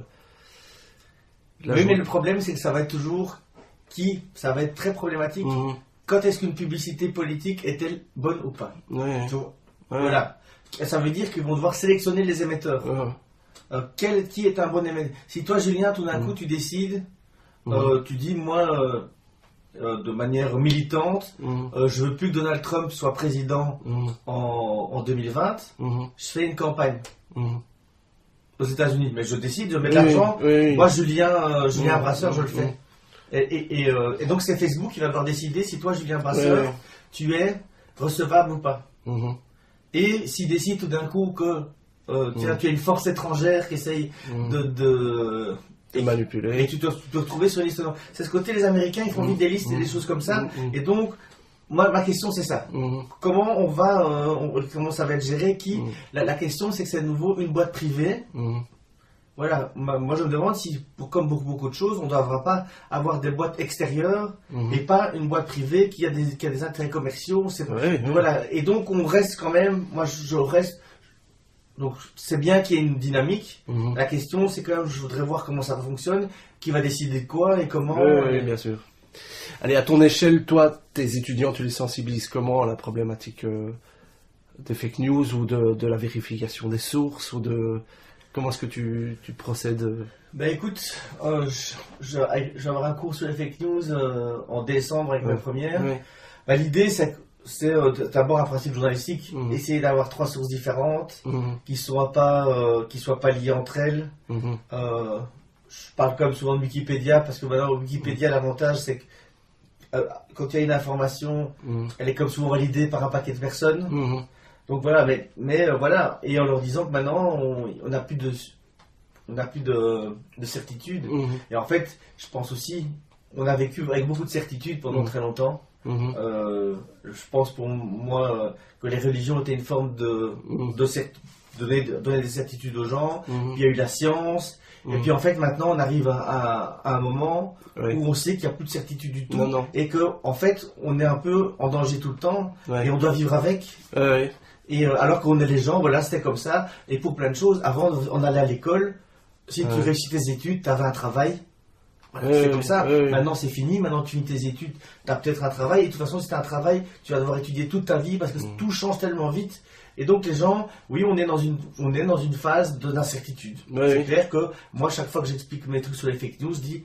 le problème, c'est que ça va être toujours ça va être très problématique. Quand est-ce qu'une publicité politique est-elle bonne ou pas? Voilà. Ça veut dire qu'ils vont devoir sélectionner les émetteurs. Qui est un bon émetteur? Si toi, Julien, tout d'un coup, tu décides, tu dis, moi, de manière militante, je veux plus que Donald Trump soit président en 2020, je fais une campagne aux États-Unis, mais je décide de mettre l'argent. Moi, Julien Brasseur, je le fais. Et donc, c'est Facebook qui va devoir décider si toi, Julien Brasseur, tu es recevable ou pas. Et s'il décide tout d'un coup que tu as une force étrangère qui essaye de manipuler. Et tu te retrouver sur une liste. C'est ce côté, les Américains, ils font vite des listes et des choses comme ça. Et donc, moi, ma question, c'est ça. Comment comment ça va être géré? La question, c'est que c'est à nouveau une boîte privée. Voilà. Moi, je me demande si, comme beaucoup de choses, on ne devra pas avoir des boîtes extérieures et pas une boîte privée qui a des intérêts commerciaux. Voilà. Et donc, on reste quand même. Moi, je reste. Donc, c'est bien qu'il y ait une dynamique. La question, c'est quand même, je voudrais voir comment ça fonctionne, qui va décider de quoi et comment. Oui, bien sûr. Allez, à ton échelle, toi, tes étudiants, tu les sensibilises comment à la problématique des fake news ou de la vérification des sources ou de... Comment est-ce que tu procèdes? Ben écoute, je vais avoir un cours sur les fake news en décembre avec ma première. Ben, l'idée, c'est d'abord un principe journalistique, essayer d'avoir 3 sources différentes qui soient pas liées entre elles. Je parle comme souvent de Wikipédia parce que maintenant Wikipédia, l'avantage c'est que quand il y a une information, elle est comme souvent validée par un paquet de personnes. Donc voilà, mais voilà, et en leur disant que maintenant on n'a plus de certitude. Et en fait, je pense aussi, on a vécu avec beaucoup de certitude pendant très longtemps. Je pense pour moi que les religions étaient une forme de donner des certitudes aux gens. Puis il y a eu la science. Et puis en fait maintenant on arrive à un moment où on sait qu'il n'y a plus de certitude du tout. Et que en fait on est un peu en danger tout le temps. Et on doit vivre avec. Et alors qu'on est les gens, voilà, c'était comme ça. Et pour plein de choses, avant on allait à l'école. Si tu réussis tes études, tu avais un travail. Voilà, c'est comme ça. Maintenant c'est fini, maintenant tu finis tes études, tu as peut-être un travail, et de toute façon si tu as un travail, tu vas devoir étudier toute ta vie parce que tout change tellement vite. Et donc les gens, oui, on est dans une phase d'incertitude. C'est clair que moi chaque fois que j'explique mes trucs sur les fake news, je dis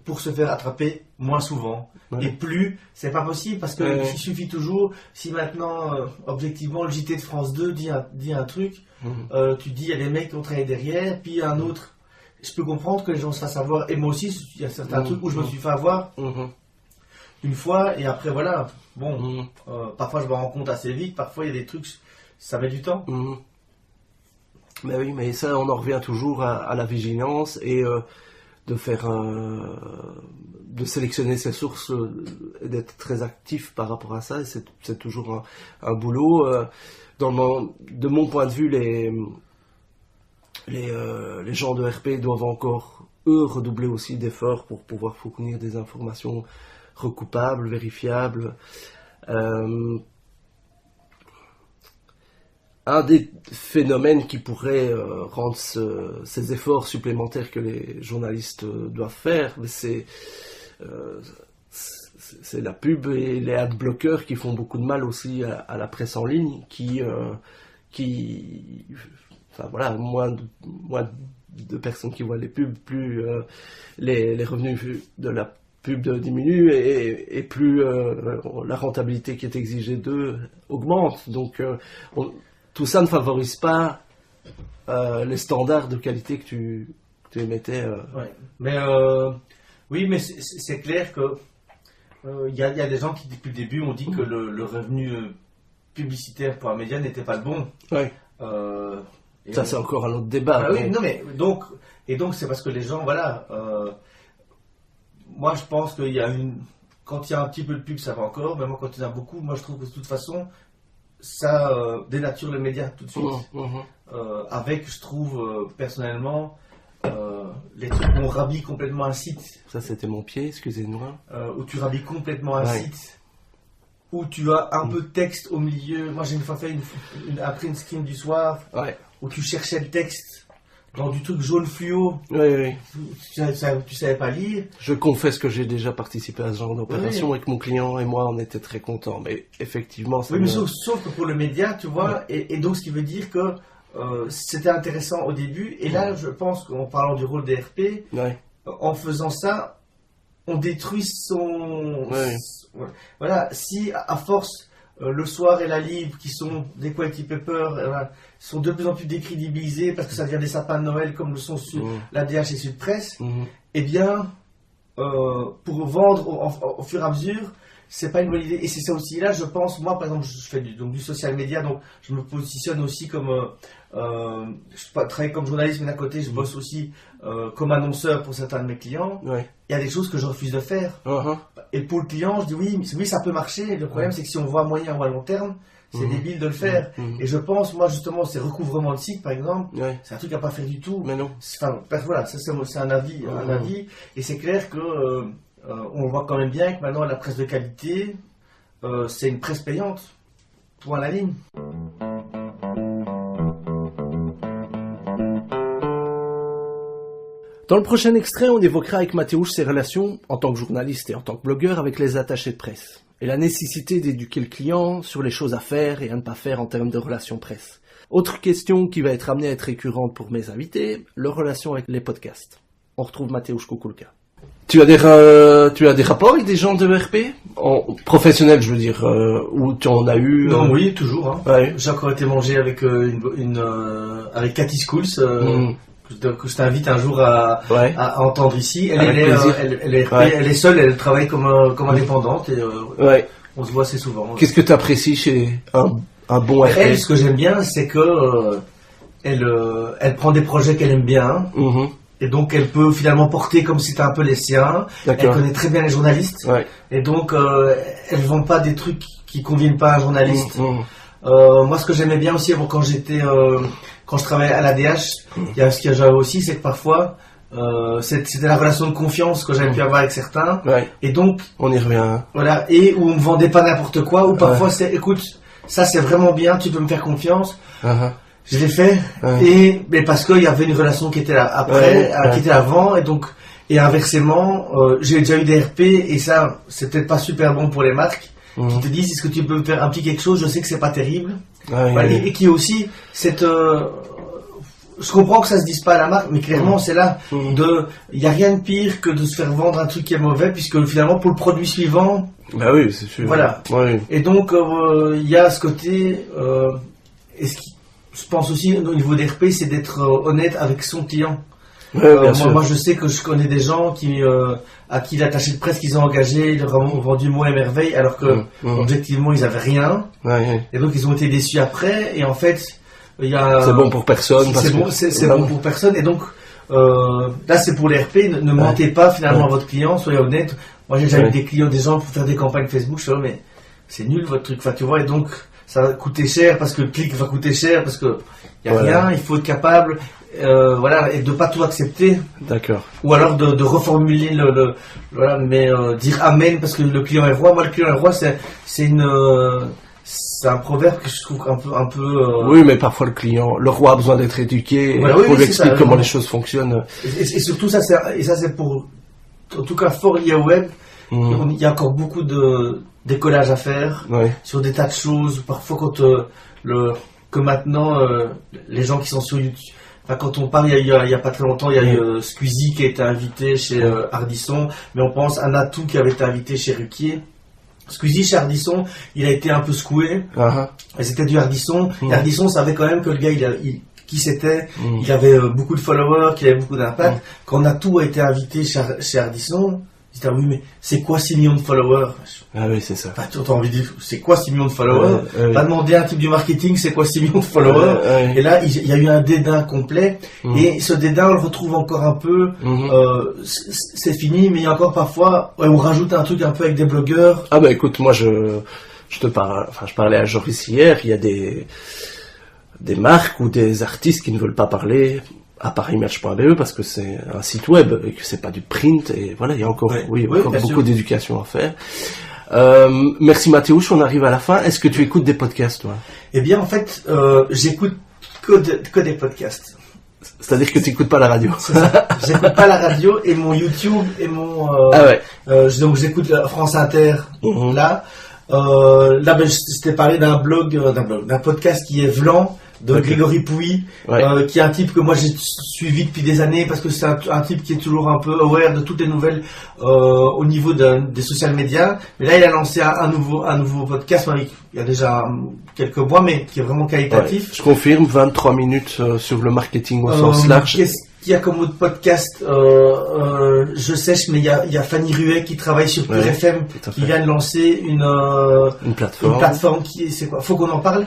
pour se faire attraper moins souvent. Et plus, c'est pas possible parce que il suffit toujours, si maintenant objectivement le JT de France 2 dit un truc, tu dis il y a des mecs qui ont travaillé derrière, puis un autre. Je peux comprendre que les gens se fassent avoir, et moi aussi, il y a certains trucs où je me suis fait avoir une fois, et après voilà, bon, parfois je me rends compte assez vite, parfois il y a des trucs, ça met du temps. Mais oui, mais ça, on en revient toujours à la vigilance et de sélectionner ses sources et d'être très actif par rapport à ça, et c'est toujours un boulot. De mon point de vue, les gens de RP doivent encore, eux, redoubler aussi d'efforts pour pouvoir fournir des informations recoupables, vérifiables. Un des phénomènes qui pourrait rendre ces efforts supplémentaires que les journalistes doivent faire, c'est c'est la pub et les adblockers qui font beaucoup de mal aussi à la presse en ligne, enfin voilà, moins de personnes qui voient les pubs, plus les revenus de la pub diminuent et plus la rentabilité qui est exigée d'eux augmente. Donc tout ça ne favorise pas les standards de qualité que tu émettais. Ouais. Mais oui, mais c'est clair que il y a des gens qui depuis le début ont dit que le revenu publicitaire pour un média n'était pas le bon. Ouais. Ça c'est encore un autre débat. Ah, oui, non mais donc c'est parce que les gens, voilà. Moi je pense qu'il y a quand il y a un petit peu de pub ça va encore, mais moi quand il y en a beaucoup, moi je trouve que de toute façon ça dénature le média tout de suite. Avec, je trouve personnellement, les trucs où on rhabille complètement un site. Ça c'était mon pied, excusez-moi. Où tu rhabilles complètement un site. Où tu as un peu de texte au milieu. Moi j'ai une fois fait un print screen du soir. Ouais. Où tu cherchais le texte dans du truc jaune fluo. Oui. Tu savais pas lire. Je confesse que j'ai déjà participé à ce genre d'opération et que mon client et moi on était très contents. Mais effectivement, ça. Oui, mais sauf que pour le média, tu vois, et donc ce qui veut dire que c'était intéressant au début. Et là, je pense qu'en parlant du rôle des RP, en faisant ça, on détruit son. Voilà, si à force. Le Soir et la Libre, qui sont des quality papers, sont de plus en plus décrédibilisés parce que ça devient des sapins de Noël comme le sont sur la DH et Sud Presse, eh bien, pour vendre au fur et à mesure, c'est pas une bonne idée. Et c'est ça aussi, là, je pense, moi, par exemple, je fais du social media, donc je me positionne aussi comme... je travaille comme journaliste, mais d'un côté, je bosse aussi comme annonceur pour certains de mes clients. Il y a des choses que je refuse de faire. Et pour le client, je dis oui, ça peut marcher. Le problème, c'est que si on voit à moyen ou à long terme, c'est débile de le faire. Et je pense, moi, justement, ces recouvrements de sites, par exemple, c'est un truc à pas faire du tout. Mais non. Enfin, voilà, ça, c'est un avis. Et c'est clair que on voit quand même bien que maintenant, la presse de qualité, c'est une presse payante. Point à la ligne. Dans le prochain extrait, on évoquera avec Mathéouche ses relations en tant que journaliste et en tant que blogueur avec les attachés de presse et la nécessité d'éduquer le client sur les choses à faire et à ne pas faire en termes de relations presse. Autre question qui va être amenée à être récurrente pour mes invités, leur relation avec les podcasts. On retrouve Mathéouche Kukulka. Tu as des rapports avec des gens de RP professionnels, je veux dire, où tu en as eu Non, oui, toujours. J'ai encore été manger avec avec Cathy Schools. Que je t'invite un jour à entendre ici. Elle est seule, elle travaille comme indépendante et on se voit assez souvent. Qu'est-ce que tu apprécies chez un bon RP? Elle, ce que j'aime bien, c'est que elle prend des projets qu'elle aime bien et donc elle peut finalement porter comme si c'était un peu les siens. Elle connaît très bien les journalistes et donc elle ne vend pas des trucs qui conviennent pas à un journaliste. Moi, ce que j'aimais bien aussi quand je travaillais à la DH, ce que j'avais aussi, c'est que parfois, c'était la relation de confiance que j'avais pu avoir avec certains. Et donc, on y revient. Voilà, et où on me vendait pas n'importe quoi, ou parfois c'est, écoute, ça c'est vraiment bien, tu peux me faire confiance. Je l'ai fait, mais parce qu'il y avait une relation qui était là après, qui était avant, et donc, et inversement, j'ai déjà eu des RP, et ça, c'est peut-être pas super bon pour les marques. Qui te disent, est-ce que tu peux me faire un petit quelque chose, je sais que c'est pas terrible. Et qui est aussi cette... je comprends que ça se dise pas à la marque, mais clairement c'est là il y a rien de pire que de se faire vendre un truc qui est mauvais, puisque finalement pour le produit suivant... Bah oui, c'est sûr. Voilà. Et donc il y a ce côté... et ce qui, je pense aussi au niveau des RP, c'est d'être honnête avec son client. Moi je sais que je connais des gens à qui l'attaché de presse qu'ils ont engagé, ils leur ont vendu mot et merveille, alors que objectivement ils avaient rien. Et donc ils ont été déçus après, et en fait il y a... C'est bon pour personne. C'est bon pour personne, et donc là c'est pour les RP, ne mentez pas finalement à votre client, soyez honnête. Moi j'ai déjà eu des clients, des gens pour faire des campagnes Facebook, je fais mais c'est nul votre truc, enfin tu vois, et donc ça va coûter cher parce que le clic va coûter cher, parce que il y a rien, il faut être capable. Et de pas tout accepter. D'accord. Ou alors de reformuler mais dire amen parce que le client est roi. Moi, le client est roi, c'est un proverbe que je trouve un peu. Oui, mais parfois le roi a besoin d'être éduqué. Pour lui expliquer comment les choses fonctionnent. Et surtout ça c'est pour, en tout cas, fort lié au web. Il y a encore beaucoup de décollage à faire sur des tas de choses. Parfois, que maintenant, les gens qui sont sur YouTube, quand on parle, il y a pas très longtemps, il y a eu Squeezie qui a été invité chez Ardisson, mais on pense à Natou qui avait été invité chez Ruquier. Squeezie chez Ardisson, il a été un peu secoué. Et c'était du Ardisson. Et Ardisson savait quand même que le gars, qui c'était, il avait beaucoup de followers, qu'il avait beaucoup d'impact. Quand Natou a été invité chez Ardisson, il disait oui, mais c'est quoi 6 millions de followers? Ah oui, c'est ça. Enfin, tu as envie de dire, c'est quoi 6 millions de followers? Va demander à un type du marketing, c'est quoi 6 millions de followers? Et là, il y a eu un dédain complet. Et ce dédain, on le retrouve encore un peu. C'est fini, mais il y a encore parfois, on rajoute un truc un peu avec des blogueurs. Ah bah écoute, moi je parlais à Joris hier, il y a des marques ou des artistes qui ne veulent pas parler à parismatch.be parce que c'est un site web et que c'est pas du print, et voilà, il y a encore, beaucoup d'éducation à faire. Merci Mathéouche, on arrive à la fin. Est-ce que tu écoutes des podcasts, toi? Eh bien, en fait, j'écoute que des podcasts. C'est-à-dire que tu n'écoutes pas la radio. J'écoute pas la radio, et mon YouTube et mon... donc j'écoute France Inter, là. Là, je t'ai parlé d'un podcast qui est Vlan, de Grégory Pouy, qui est un type que moi j'ai suivi depuis des années, parce que c'est un type qui est toujours un peu aware de toutes les nouvelles au niveau des social médias. Mais là, il a lancé un nouveau podcast, il y a déjà quelques mois, mais qui est vraiment qualitatif. Je confirme, 23 minutes sur le marketing au sens large. Qu'est-ce qu'il y a comme autre podcast? Je sèche, mais il y a Fanny Ruet qui travaille sur Pure FM, qui vient de lancer une plateforme qui, c'est quoi? Faut qu'on en parle?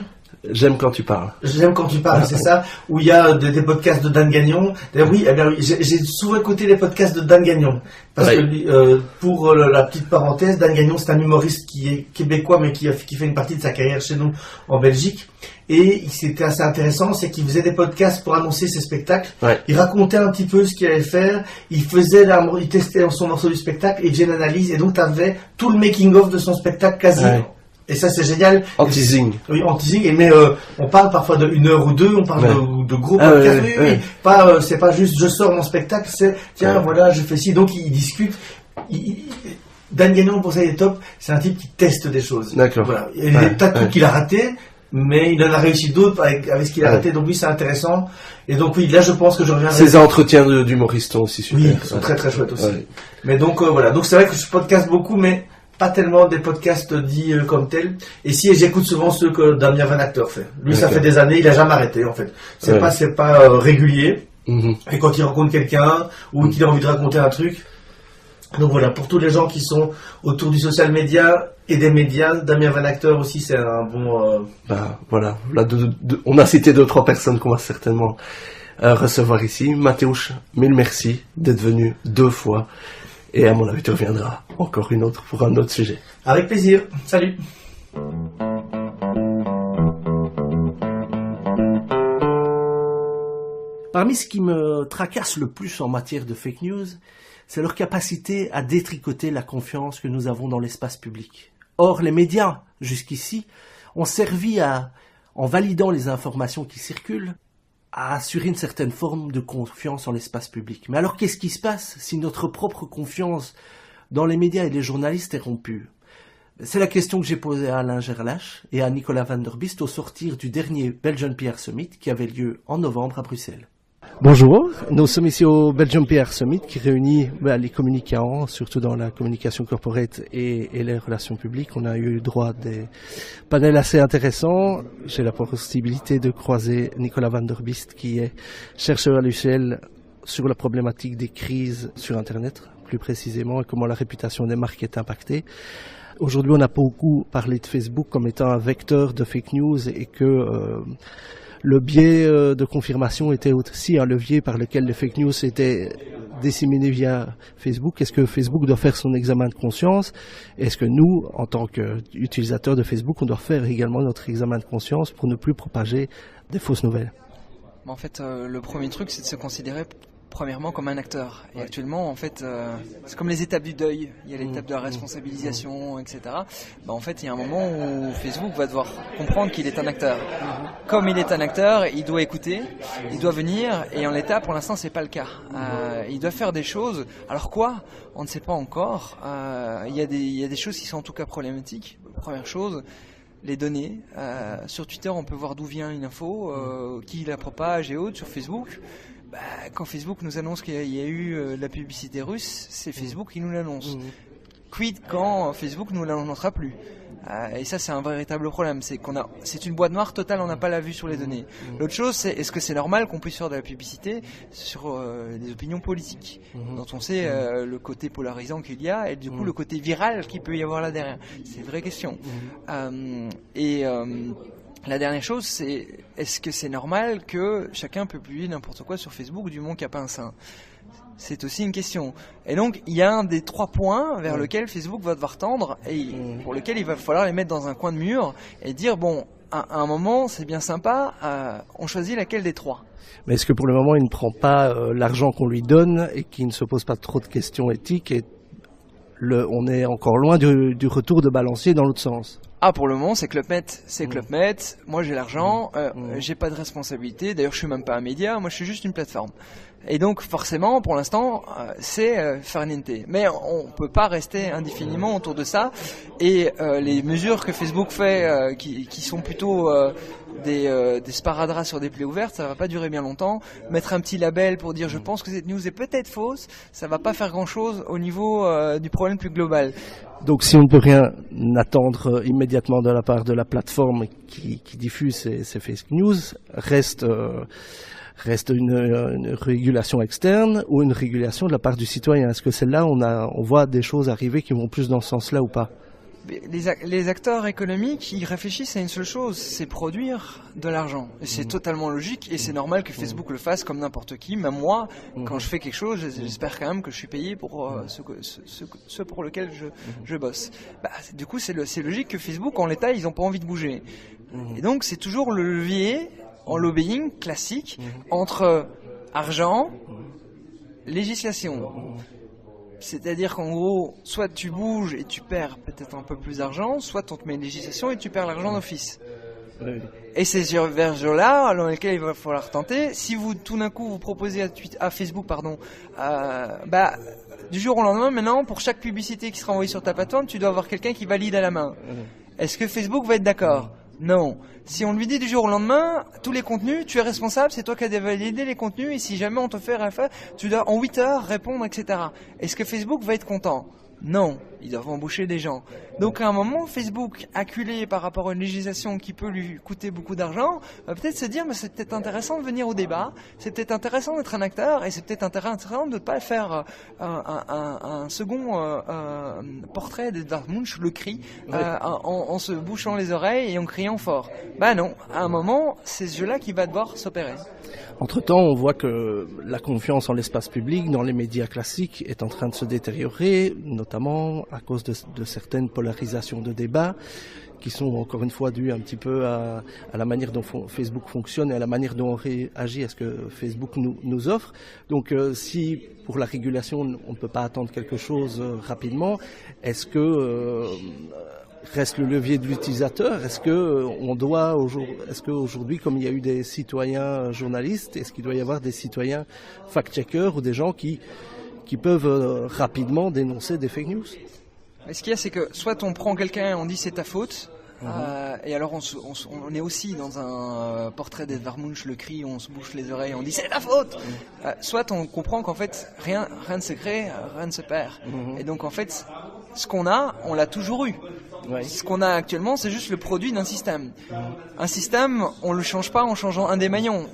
J'aime quand tu parles. C'est ça, où il y a des podcasts de Dan Gagnon. D'ailleurs, j'ai souvent écouté les podcasts de Dan Gagnon. Parce que, pour la petite parenthèse, Dan Gagnon, c'est un humoriste qui est québécois, mais qui fait une partie de sa carrière chez nous en Belgique. Et c'était assez intéressant, c'est qu'il faisait des podcasts pour annoncer ses spectacles. Il racontait un petit peu ce qu'il allait faire. Il testait son morceau du spectacle et il faisait une analyse. Et donc, tu avais tout le making-of de son spectacle quasi. Et ça, c'est génial. En teasing. Oui, en teasing. Mais on parle parfois de 1 heure ou 2, on parle de gros podcasts. C'est pas juste je sors mon spectacle, c'est tiens, voilà, je fais ci. Donc, ils discutent. Dan Gagnon, pour ça, il est top. C'est un type qui teste des choses. D'accord. Voilà. Il y a des tas de trucs qu'il a ratés, mais il en a réussi d'autres avec ce qu'il a raté. Donc, oui, c'est intéressant. Et donc, oui, là, je pense que je reviendrai. Ces entretiens d'humoristes sont aussi super. Oui, ils sont très, très chouettes aussi. Mais donc, voilà. Donc, c'est vrai que je podcast beaucoup, mais pas tellement des podcasts dits comme tels. Et si j'écoute souvent ceux que Damien Van Acteur fait. Lui, ça fait des années, il a jamais arrêté, en fait. C'est pas régulier. Et quand il rencontre quelqu'un, ou qu'il a envie de raconter un truc. Donc voilà, pour tous les gens qui sont autour du social media et des médias, Damien Van Acteur aussi, c'est un bon... Voilà, là, on a cité 2-3 personnes qu'on va certainement recevoir ici. Mathéouche, mille merci d'être venu 2 fois. Et à mon avis, tu reviendras encore une autre pour un autre sujet. Avec plaisir. Salut. Parmi ce qui me tracasse le plus en matière de fake news, c'est leur capacité à détricoter la confiance que nous avons dans l'espace public. Or, les médias, jusqu'ici, ont servi en validant les informations qui circulent, à assurer une certaine forme de confiance en l'espace public. Mais alors, qu'est-ce qui se passe si notre propre confiance dans les médias et les journalistes est rompue? C'est la question que j'ai posée à Alain Gerlache et à Nicolas Van der Bist au sortir du dernier Belgian PR Summit qui avait lieu en novembre à Bruxelles. Bonjour, nous sommes ici au Belgium PR Summit qui réunit les communicants, surtout dans la communication corporate et les relations publiques. On a eu droit à des panels assez intéressants. J'ai la possibilité de croiser Nicolas Van der Bist qui est chercheur à l'UCL sur la problématique des crises sur Internet, plus précisément, et comment la réputation des marques est impactée. Aujourd'hui, on a beaucoup parlé de Facebook comme étant un vecteur de fake news et que... le biais de confirmation était aussi un levier par lequel les fake news étaient disséminées via Facebook. Est-ce que Facebook doit faire son examen de conscience? Est-ce que nous, en tant qu'utilisateurs de Facebook, on doit faire également notre examen de conscience pour ne plus propager des fausses nouvelles? En fait, le premier truc, c'est de se considérer premièrement comme un acteur. Et actuellement, en fait, c'est comme les étapes du deuil. Il y a l'étape de la responsabilisation, etc. En fait, il y a un moment où Facebook va devoir comprendre qu'il est un acteur. Comme il est un acteur, il doit écouter, il doit venir, et en l'état, pour l'instant, c'est pas le cas. Il doit faire des choses. Alors quoi ? On ne sait pas encore. Il y a des choses qui sont en tout cas problématiques. Première chose, les données. Sur Twitter, on peut voir d'où vient une info, qui la propage et autres. Sur Facebook, quand Facebook nous annonce qu'il y a eu la publicité russe, c'est Facebook qui nous l'annonce. Quid quand Facebook nous l'annoncera plus? Et ça, c'est un véritable problème. C'est une boîte noire totale, on n'a pas la vue sur les données. L'autre chose, c'est est-ce que c'est normal qu'on puisse faire de la publicité sur des opinions politiques, dont on sait le côté polarisant qu'il y a, et du coup le côté viral qu'il peut y avoir là derrière. C'est une vraie question. La dernière chose, c'est est-ce que c'est normal que chacun peut publier n'importe quoi sur Facebook du moment qu'il n'y a pas un sein? C'est aussi une question. Et donc, il y a un des 3 points vers lequel Facebook va devoir tendre et pour lequel il va falloir les mettre dans un coin de mur et dire, bon, à un moment, c'est bien sympa, on choisit laquelle des 3. Mais est-ce que pour le moment, il ne prend pas l'argent qu'on lui donne et qu'il ne se pose pas trop de questions éthiques et on est encore loin du retour de balancier dans l'autre sens? Pour le moment, c'est ClubMed. C'est ClubMed. Moi, j'ai l'argent. J'ai pas de responsabilité. D'ailleurs, je suis même pas un média. Moi, je suis juste une plateforme. Et donc, forcément, pour l'instant, c'est farniente. Mais on peut pas rester indéfiniment autour de ça. Et les mesures que Facebook fait, qui sont plutôt des sparadraps sur des plaies ouvertes, ça va pas durer bien longtemps. Mettre un petit label pour dire je pense que cette news est peut-être fausse, ça va pas faire grand-chose au niveau du problème plus global. Donc si on ne peut rien attendre immédiatement de la part de la plateforme qui diffuse ces fake news, reste une régulation externe ou une régulation de la part du citoyen. Est-ce que celle-là, on voit des choses arriver qui vont plus dans ce sens-là ou pas? Les acteurs économiques, ils réfléchissent à une seule chose, c'est produire de l'argent. Et c'est totalement logique et c'est normal que Facebook le fasse comme n'importe qui. Même moi, quand je fais quelque chose, j'espère quand même que je suis payé pour ce pour lequel je bosse. Du coup, c'est logique que Facebook, en l'état, ils n'ont pas envie de bouger. Et donc, c'est toujours le levier en lobbying classique entre argent, législation. C'est-à-dire qu'en gros, soit tu bouges et tu perds peut-être un peu plus d'argent, soit on te met une législation et tu perds l'argent d'office. Oui. Et c'est vers ce là dans lequel il va falloir tenter. Si vous, tout d'un coup, vous proposez à Facebook, du jour au lendemain, maintenant, pour chaque publicité qui sera envoyée sur ta plateforme, tu dois avoir quelqu'un qui valide à la main. Est-ce que Facebook va être d'accord ? Non. Si on lui dit du jour au lendemain, tous les contenus, tu es responsable, c'est toi qui as validé les contenus, et si jamais on te fait RFA, tu dois en 8 heures répondre, etc. Est-ce que Facebook va être content ? Non. Ils doivent embaucher des gens. Donc à un moment, Facebook, acculé par rapport à une législation qui peut lui coûter beaucoup d'argent, va peut-être se dire, mais c'est peut-être intéressant de venir au débat, c'est peut-être intéressant d'être un acteur, et c'est peut-être intéressant de ne pas faire un second portrait d'Edvard Munch, le cri, en se bouchant les oreilles et en criant fort. Non, à un moment, c'est ce jeu-là qui va devoir s'opérer. Entre-temps, on voit que la confiance en l'espace public, dans les médias classiques, est en train de se détériorer, notamment à cause de certaines polarisations de débats qui sont encore une fois dues un petit peu à la manière dont Facebook fonctionne et à la manière dont on réagit à ce que Facebook nous offre. Donc si pour la régulation on ne peut pas attendre quelque chose rapidement, est-ce que reste le levier de l'utilisateur? Est-ce qu'aujourd'hui, comme il y a eu des citoyens journalistes, est-ce qu'il doit y avoir des citoyens fact-checkers ou des gens qui peuvent rapidement dénoncer des fake news? Mais ce qu'il y a, c'est que soit on prend quelqu'un et on dit c'est ta faute, et alors on est aussi dans un portrait d'Edvard Munch, le cri, on se bouche les oreilles, on dit c'est ta faute. Soit on comprend qu'en fait rien ne se crée, rien ne se perd. Et donc en fait, ce qu'on a, on l'a toujours eu. Ouais. Ce qu'on a actuellement, c'est juste le produit d'un système. Un système, on le change pas en changeant un des maillons.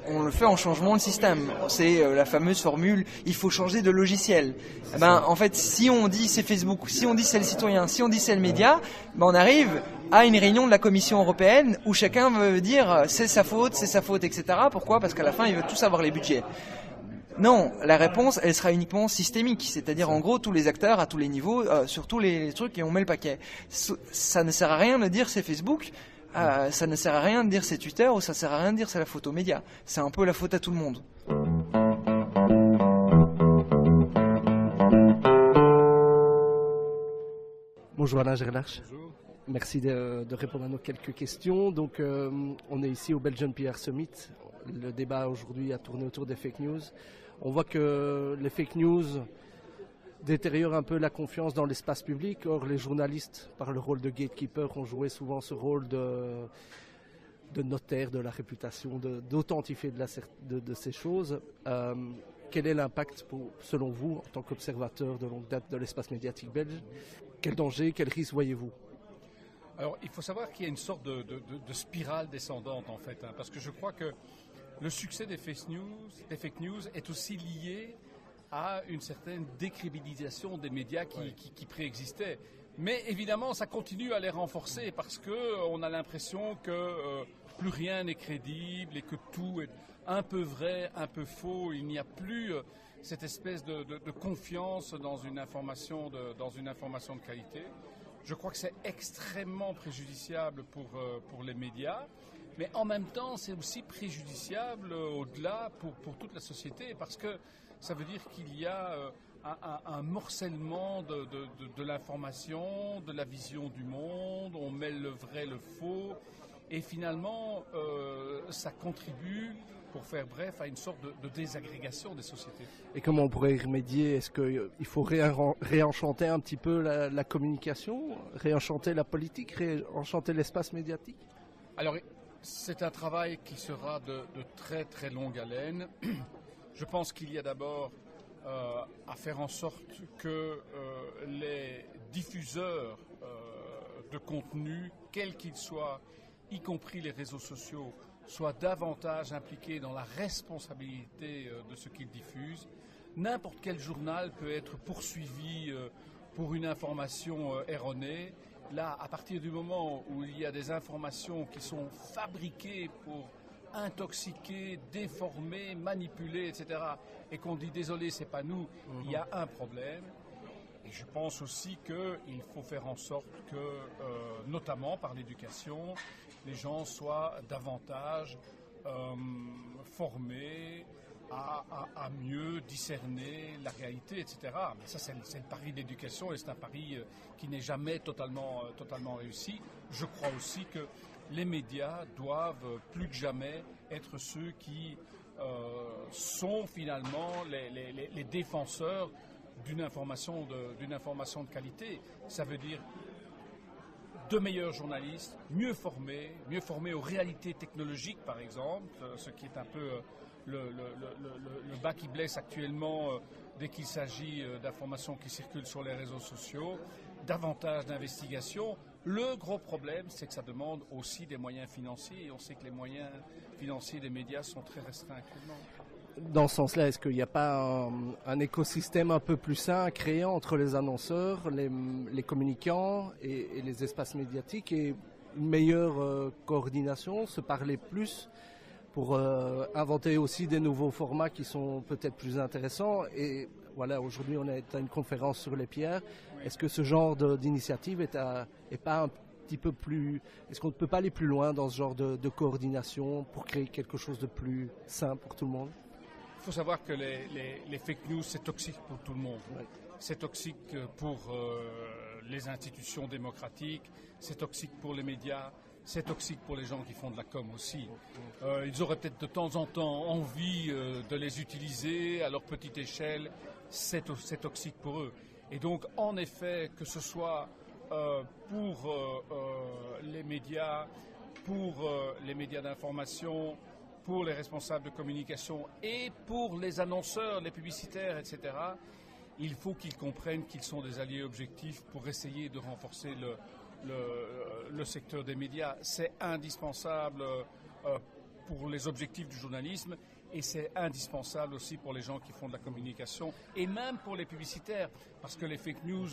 On le fait en changeant le système. C'est la fameuse formule, il faut changer de logiciel. En fait, si on dit c'est Facebook, si on dit c'est le citoyen, si on dit c'est le média, on arrive à une réunion de la Commission européenne où chacun veut dire c'est sa faute, etc. Pourquoi ? Parce qu'à la fin, ils veulent tous avoir les budgets. Non, la réponse, elle sera uniquement systémique, c'est-à-dire en gros tous les acteurs à tous les niveaux, sur tous les trucs et on met le paquet. Ça ne sert à rien de dire c'est Facebook, ça ne sert à rien de dire c'est Twitter ou ça ne sert à rien de dire c'est la faute aux médias. C'est un peu la faute à tout le monde. Bonjour Alain Gerlach. Bonjour. Merci de répondre à nos quelques questions. Donc, on est ici au Belgian PR Summit. Le débat aujourd'hui a tourné autour des fake news. On voit que les fake news détériorent un peu la confiance dans l'espace public. Or, les journalistes, par le rôle de gatekeeper, ont joué souvent ce rôle de notaire de la réputation, d'authentifier de ces choses. Quel est l'impact, selon vous, en tant qu'observateur de longue date de l'espace médiatique belge? Quel danger, quel risque voyez-vous? Alors, il faut savoir qu'il y a une sorte de spirale descendante, en fait, parce que je crois que le succès des fake news est aussi lié à une certaine décrédibilisation des médias qui préexistaient. Mais évidemment, ça continue à les renforcer parce que on a l'impression que plus rien n'est crédible et que tout est un peu vrai, un peu faux. Il n'y a plus cette espèce de confiance dans une information de qualité. Je crois que c'est extrêmement préjudiciable pour les médias, mais en même temps, c'est aussi préjudiciable au-delà pour toute la société, parce que ça veut dire qu'il y a un morcellement de l'information, de la vision du monde, on mêle le vrai, le faux, et finalement, ça contribue, pour faire bref, à une sorte de désagrégation des sociétés. Et comment on pourrait y remédier? Est-ce qu'il faut réenchanter un petit peu la communication, réenchanter la politique, réenchanter l'espace médiatique? Alors, c'est un travail qui sera de très très longue haleine. Je pense qu'il y a d'abord à faire en sorte que les diffuseurs de contenu, quels qu'ils soient, y compris les réseaux sociaux, soient davantage impliqués dans la responsabilité de ce qu'ils diffusent. N'importe quel journal peut être poursuivi pour une information erronée. Là, à partir du moment où il y a des informations qui sont fabriquées pour intoxiquer, déformer, manipuler, etc., et qu'on dit désolé, c'est pas nous, il y a un problème. Et je pense aussi qu'il faut faire en sorte que, notamment par l'éducation, les gens soient davantage formés à mieux discerner la réalité, etc. Mais ça, c'est le pari de l'éducation et c'est un pari qui n'est jamais totalement réussi. Je crois aussi que les médias doivent plus que jamais être ceux qui sont finalement les défenseurs d'une information de qualité. Ça veut dire de meilleurs journalistes, mieux formés aux réalités technologiques, par exemple, ce qui est un peu le bas qui blesse actuellement dès qu'il s'agit d'informations qui circulent sur les réseaux sociaux, davantage d'investigation. Le gros problème, c'est que ça demande aussi des moyens financiers, et on sait que les moyens financiers des médias sont très restreints actuellement. Dans ce sens-là, est-ce qu'il n'y a pas un écosystème un peu plus sain à créer entre les annonceurs, les communicants et les espaces médiatiques, et une meilleure coordination, se parler plus pour inventer aussi des nouveaux formats qui sont peut-être plus intéressants? Et voilà, aujourd'hui on est à une conférence sur les pierres. Est-ce que ce genre d'initiative est pas un petit peu plus... Est-ce qu'on ne peut pas aller plus loin dans ce genre de coordination pour créer quelque chose de plus sain pour tout le monde? Il faut savoir que les fake news, c'est toxique pour tout le monde. Oui. C'est toxique pour les institutions démocratiques, c'est toxique pour les médias, c'est toxique pour les gens qui font de la com aussi. Ils auraient peut-être de temps en temps envie de les utiliser à leur petite échelle, c'est toxique pour eux. Et donc, en effet, que ce soit pour les médias d'information, pour les responsables de communication et pour les annonceurs, les publicitaires, etc., il faut qu'ils comprennent qu'ils sont des alliés objectifs pour essayer de renforcer le secteur des médias. C'est indispensable pour les objectifs du journalisme et c'est indispensable aussi pour les gens qui font de la communication et même pour les publicitaires, parce que les fake news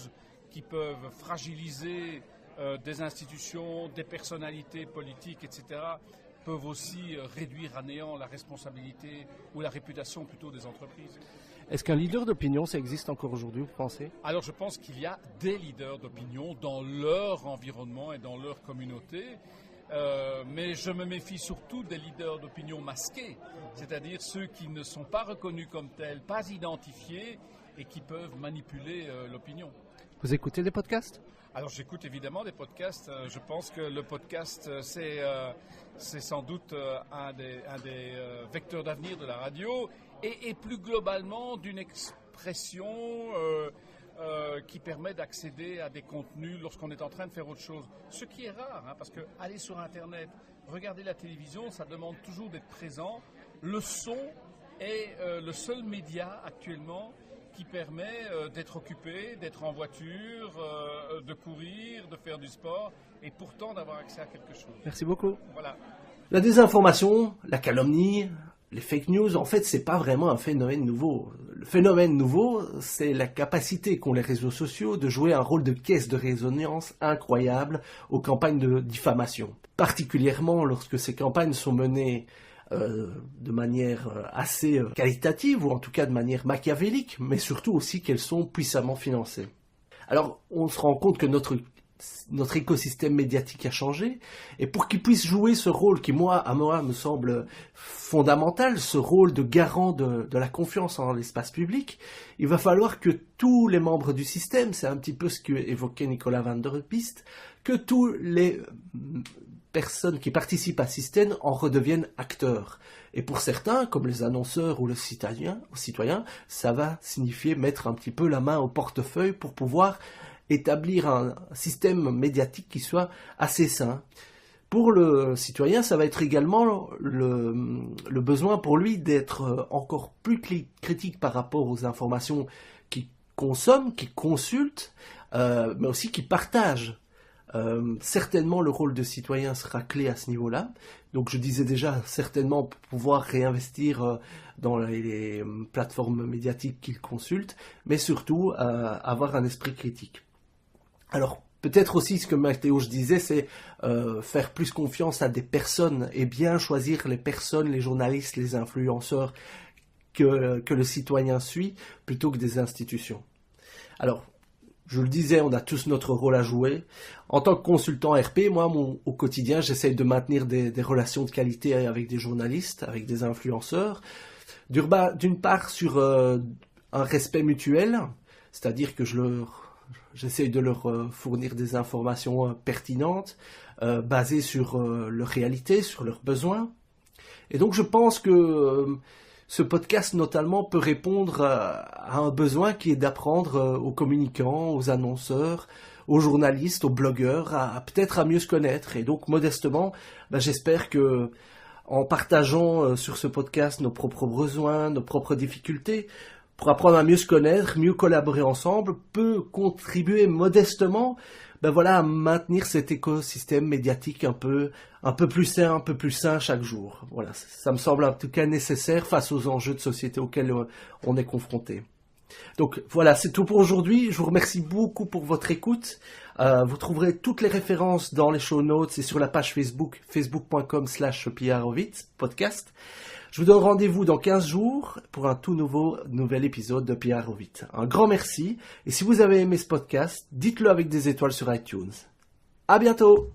qui peuvent fragiliser des institutions, des personnalités politiques, etc., peuvent aussi réduire à néant la responsabilité ou la réputation plutôt des entreprises. Est-ce qu'un leader d'opinion, ça existe encore aujourd'hui, vous pensez? Alors je pense qu'il y a des leaders d'opinion dans leur environnement et dans leur communauté, mais je me méfie surtout des leaders d'opinion masqués, c'est-à-dire ceux qui ne sont pas reconnus comme tels, pas identifiés et qui peuvent manipuler l'opinion. Vous écoutez des podcasts ? Alors j'écoute évidemment des podcasts. Je pense que le podcast, c'est sans doute un des vecteurs d'avenir de la radio et plus globalement d'une expression qui permet d'accéder à des contenus lorsqu'on est en train de faire autre chose. Ce qui est rare, parce que aller sur Internet, regarder la télévision, ça demande toujours d'être présent. Le son est le seul média actuellement qui permet d'être occupé, d'être en voiture, de courir, de faire du sport et pourtant d'avoir accès à quelque chose. Merci beaucoup. Voilà. La désinformation, la calomnie, les fake news, en fait, c'est pas vraiment un phénomène nouveau. Le phénomène nouveau, c'est la capacité qu'ont les réseaux sociaux de jouer un rôle de caisse de résonance incroyable aux campagnes de diffamation. Particulièrement lorsque ces campagnes sont menées de manière assez qualitative, ou en tout cas de manière machiavélique, mais surtout aussi qu'elles sont puissamment financées. Alors, on se rend compte que notre écosystème médiatique a changé, et pour qu'il puisse jouer ce rôle qui, à moi, me semble fondamental, ce rôle de garant de la confiance en l'espace public, il va falloir que tous les membres du système, c'est un petit peu ce qu'évoquait Nicolas Van Der Pist, que tous les personnes qui participent à Système en redeviennent acteurs. Et pour certains, comme les annonceurs ou les citoyens, ça va signifier mettre un petit peu la main au portefeuille pour pouvoir établir un système médiatique qui soit assez sain. Pour le citoyen, ça va être également le besoin pour lui d'être encore plus critique par rapport aux informations qu'il consomme, qu'il consulte, mais aussi qu'il partage. Certainement le rôle de citoyen sera clé à ce niveau-là. Donc je disais déjà certainement pouvoir réinvestir dans les plateformes médiatiques qu'il consulte, mais surtout avoir un esprit critique. Alors peut-être aussi ce que Mathéo disait, c'est faire plus confiance à des personnes et bien choisir les personnes, les journalistes, les influenceurs que le citoyen suit plutôt que des institutions. Alors je le disais, on a tous notre rôle à jouer. En tant que consultant RP, moi, au quotidien, j'essaye de maintenir des relations de qualité avec des journalistes, avec des influenceurs. D'une part, sur un respect mutuel, c'est-à-dire que j'essaye de leur fournir des informations pertinentes, basées sur leur réalité, sur leurs besoins. Et donc, je pense que ce podcast, notamment, peut répondre à un besoin qui est d'apprendre aux communicants, aux annonceurs, aux journalistes, aux blogueurs, peut-être à mieux se connaître. Et donc, modestement, j'espère que, en partageant sur ce podcast nos propres besoins, nos propres difficultés, pour apprendre à mieux se connaître, mieux collaborer ensemble, peut contribuer modestement à maintenir cet écosystème médiatique un peu plus sain chaque jour. Voilà, ça me semble en tout cas nécessaire face aux enjeux de société auxquels on est confronté. Donc voilà, c'est tout pour aujourd'hui. Je vous remercie beaucoup pour votre écoute. Vous trouverez toutes les références dans les show notes et sur la page Facebook, facebook.com/Pierre Horowitz podcast. Je vous donne rendez-vous dans 15 jours pour un nouvel épisode de Pierre Horowitz. Un grand merci. Et si vous avez aimé ce podcast, dites-le avec des étoiles sur iTunes. À bientôt!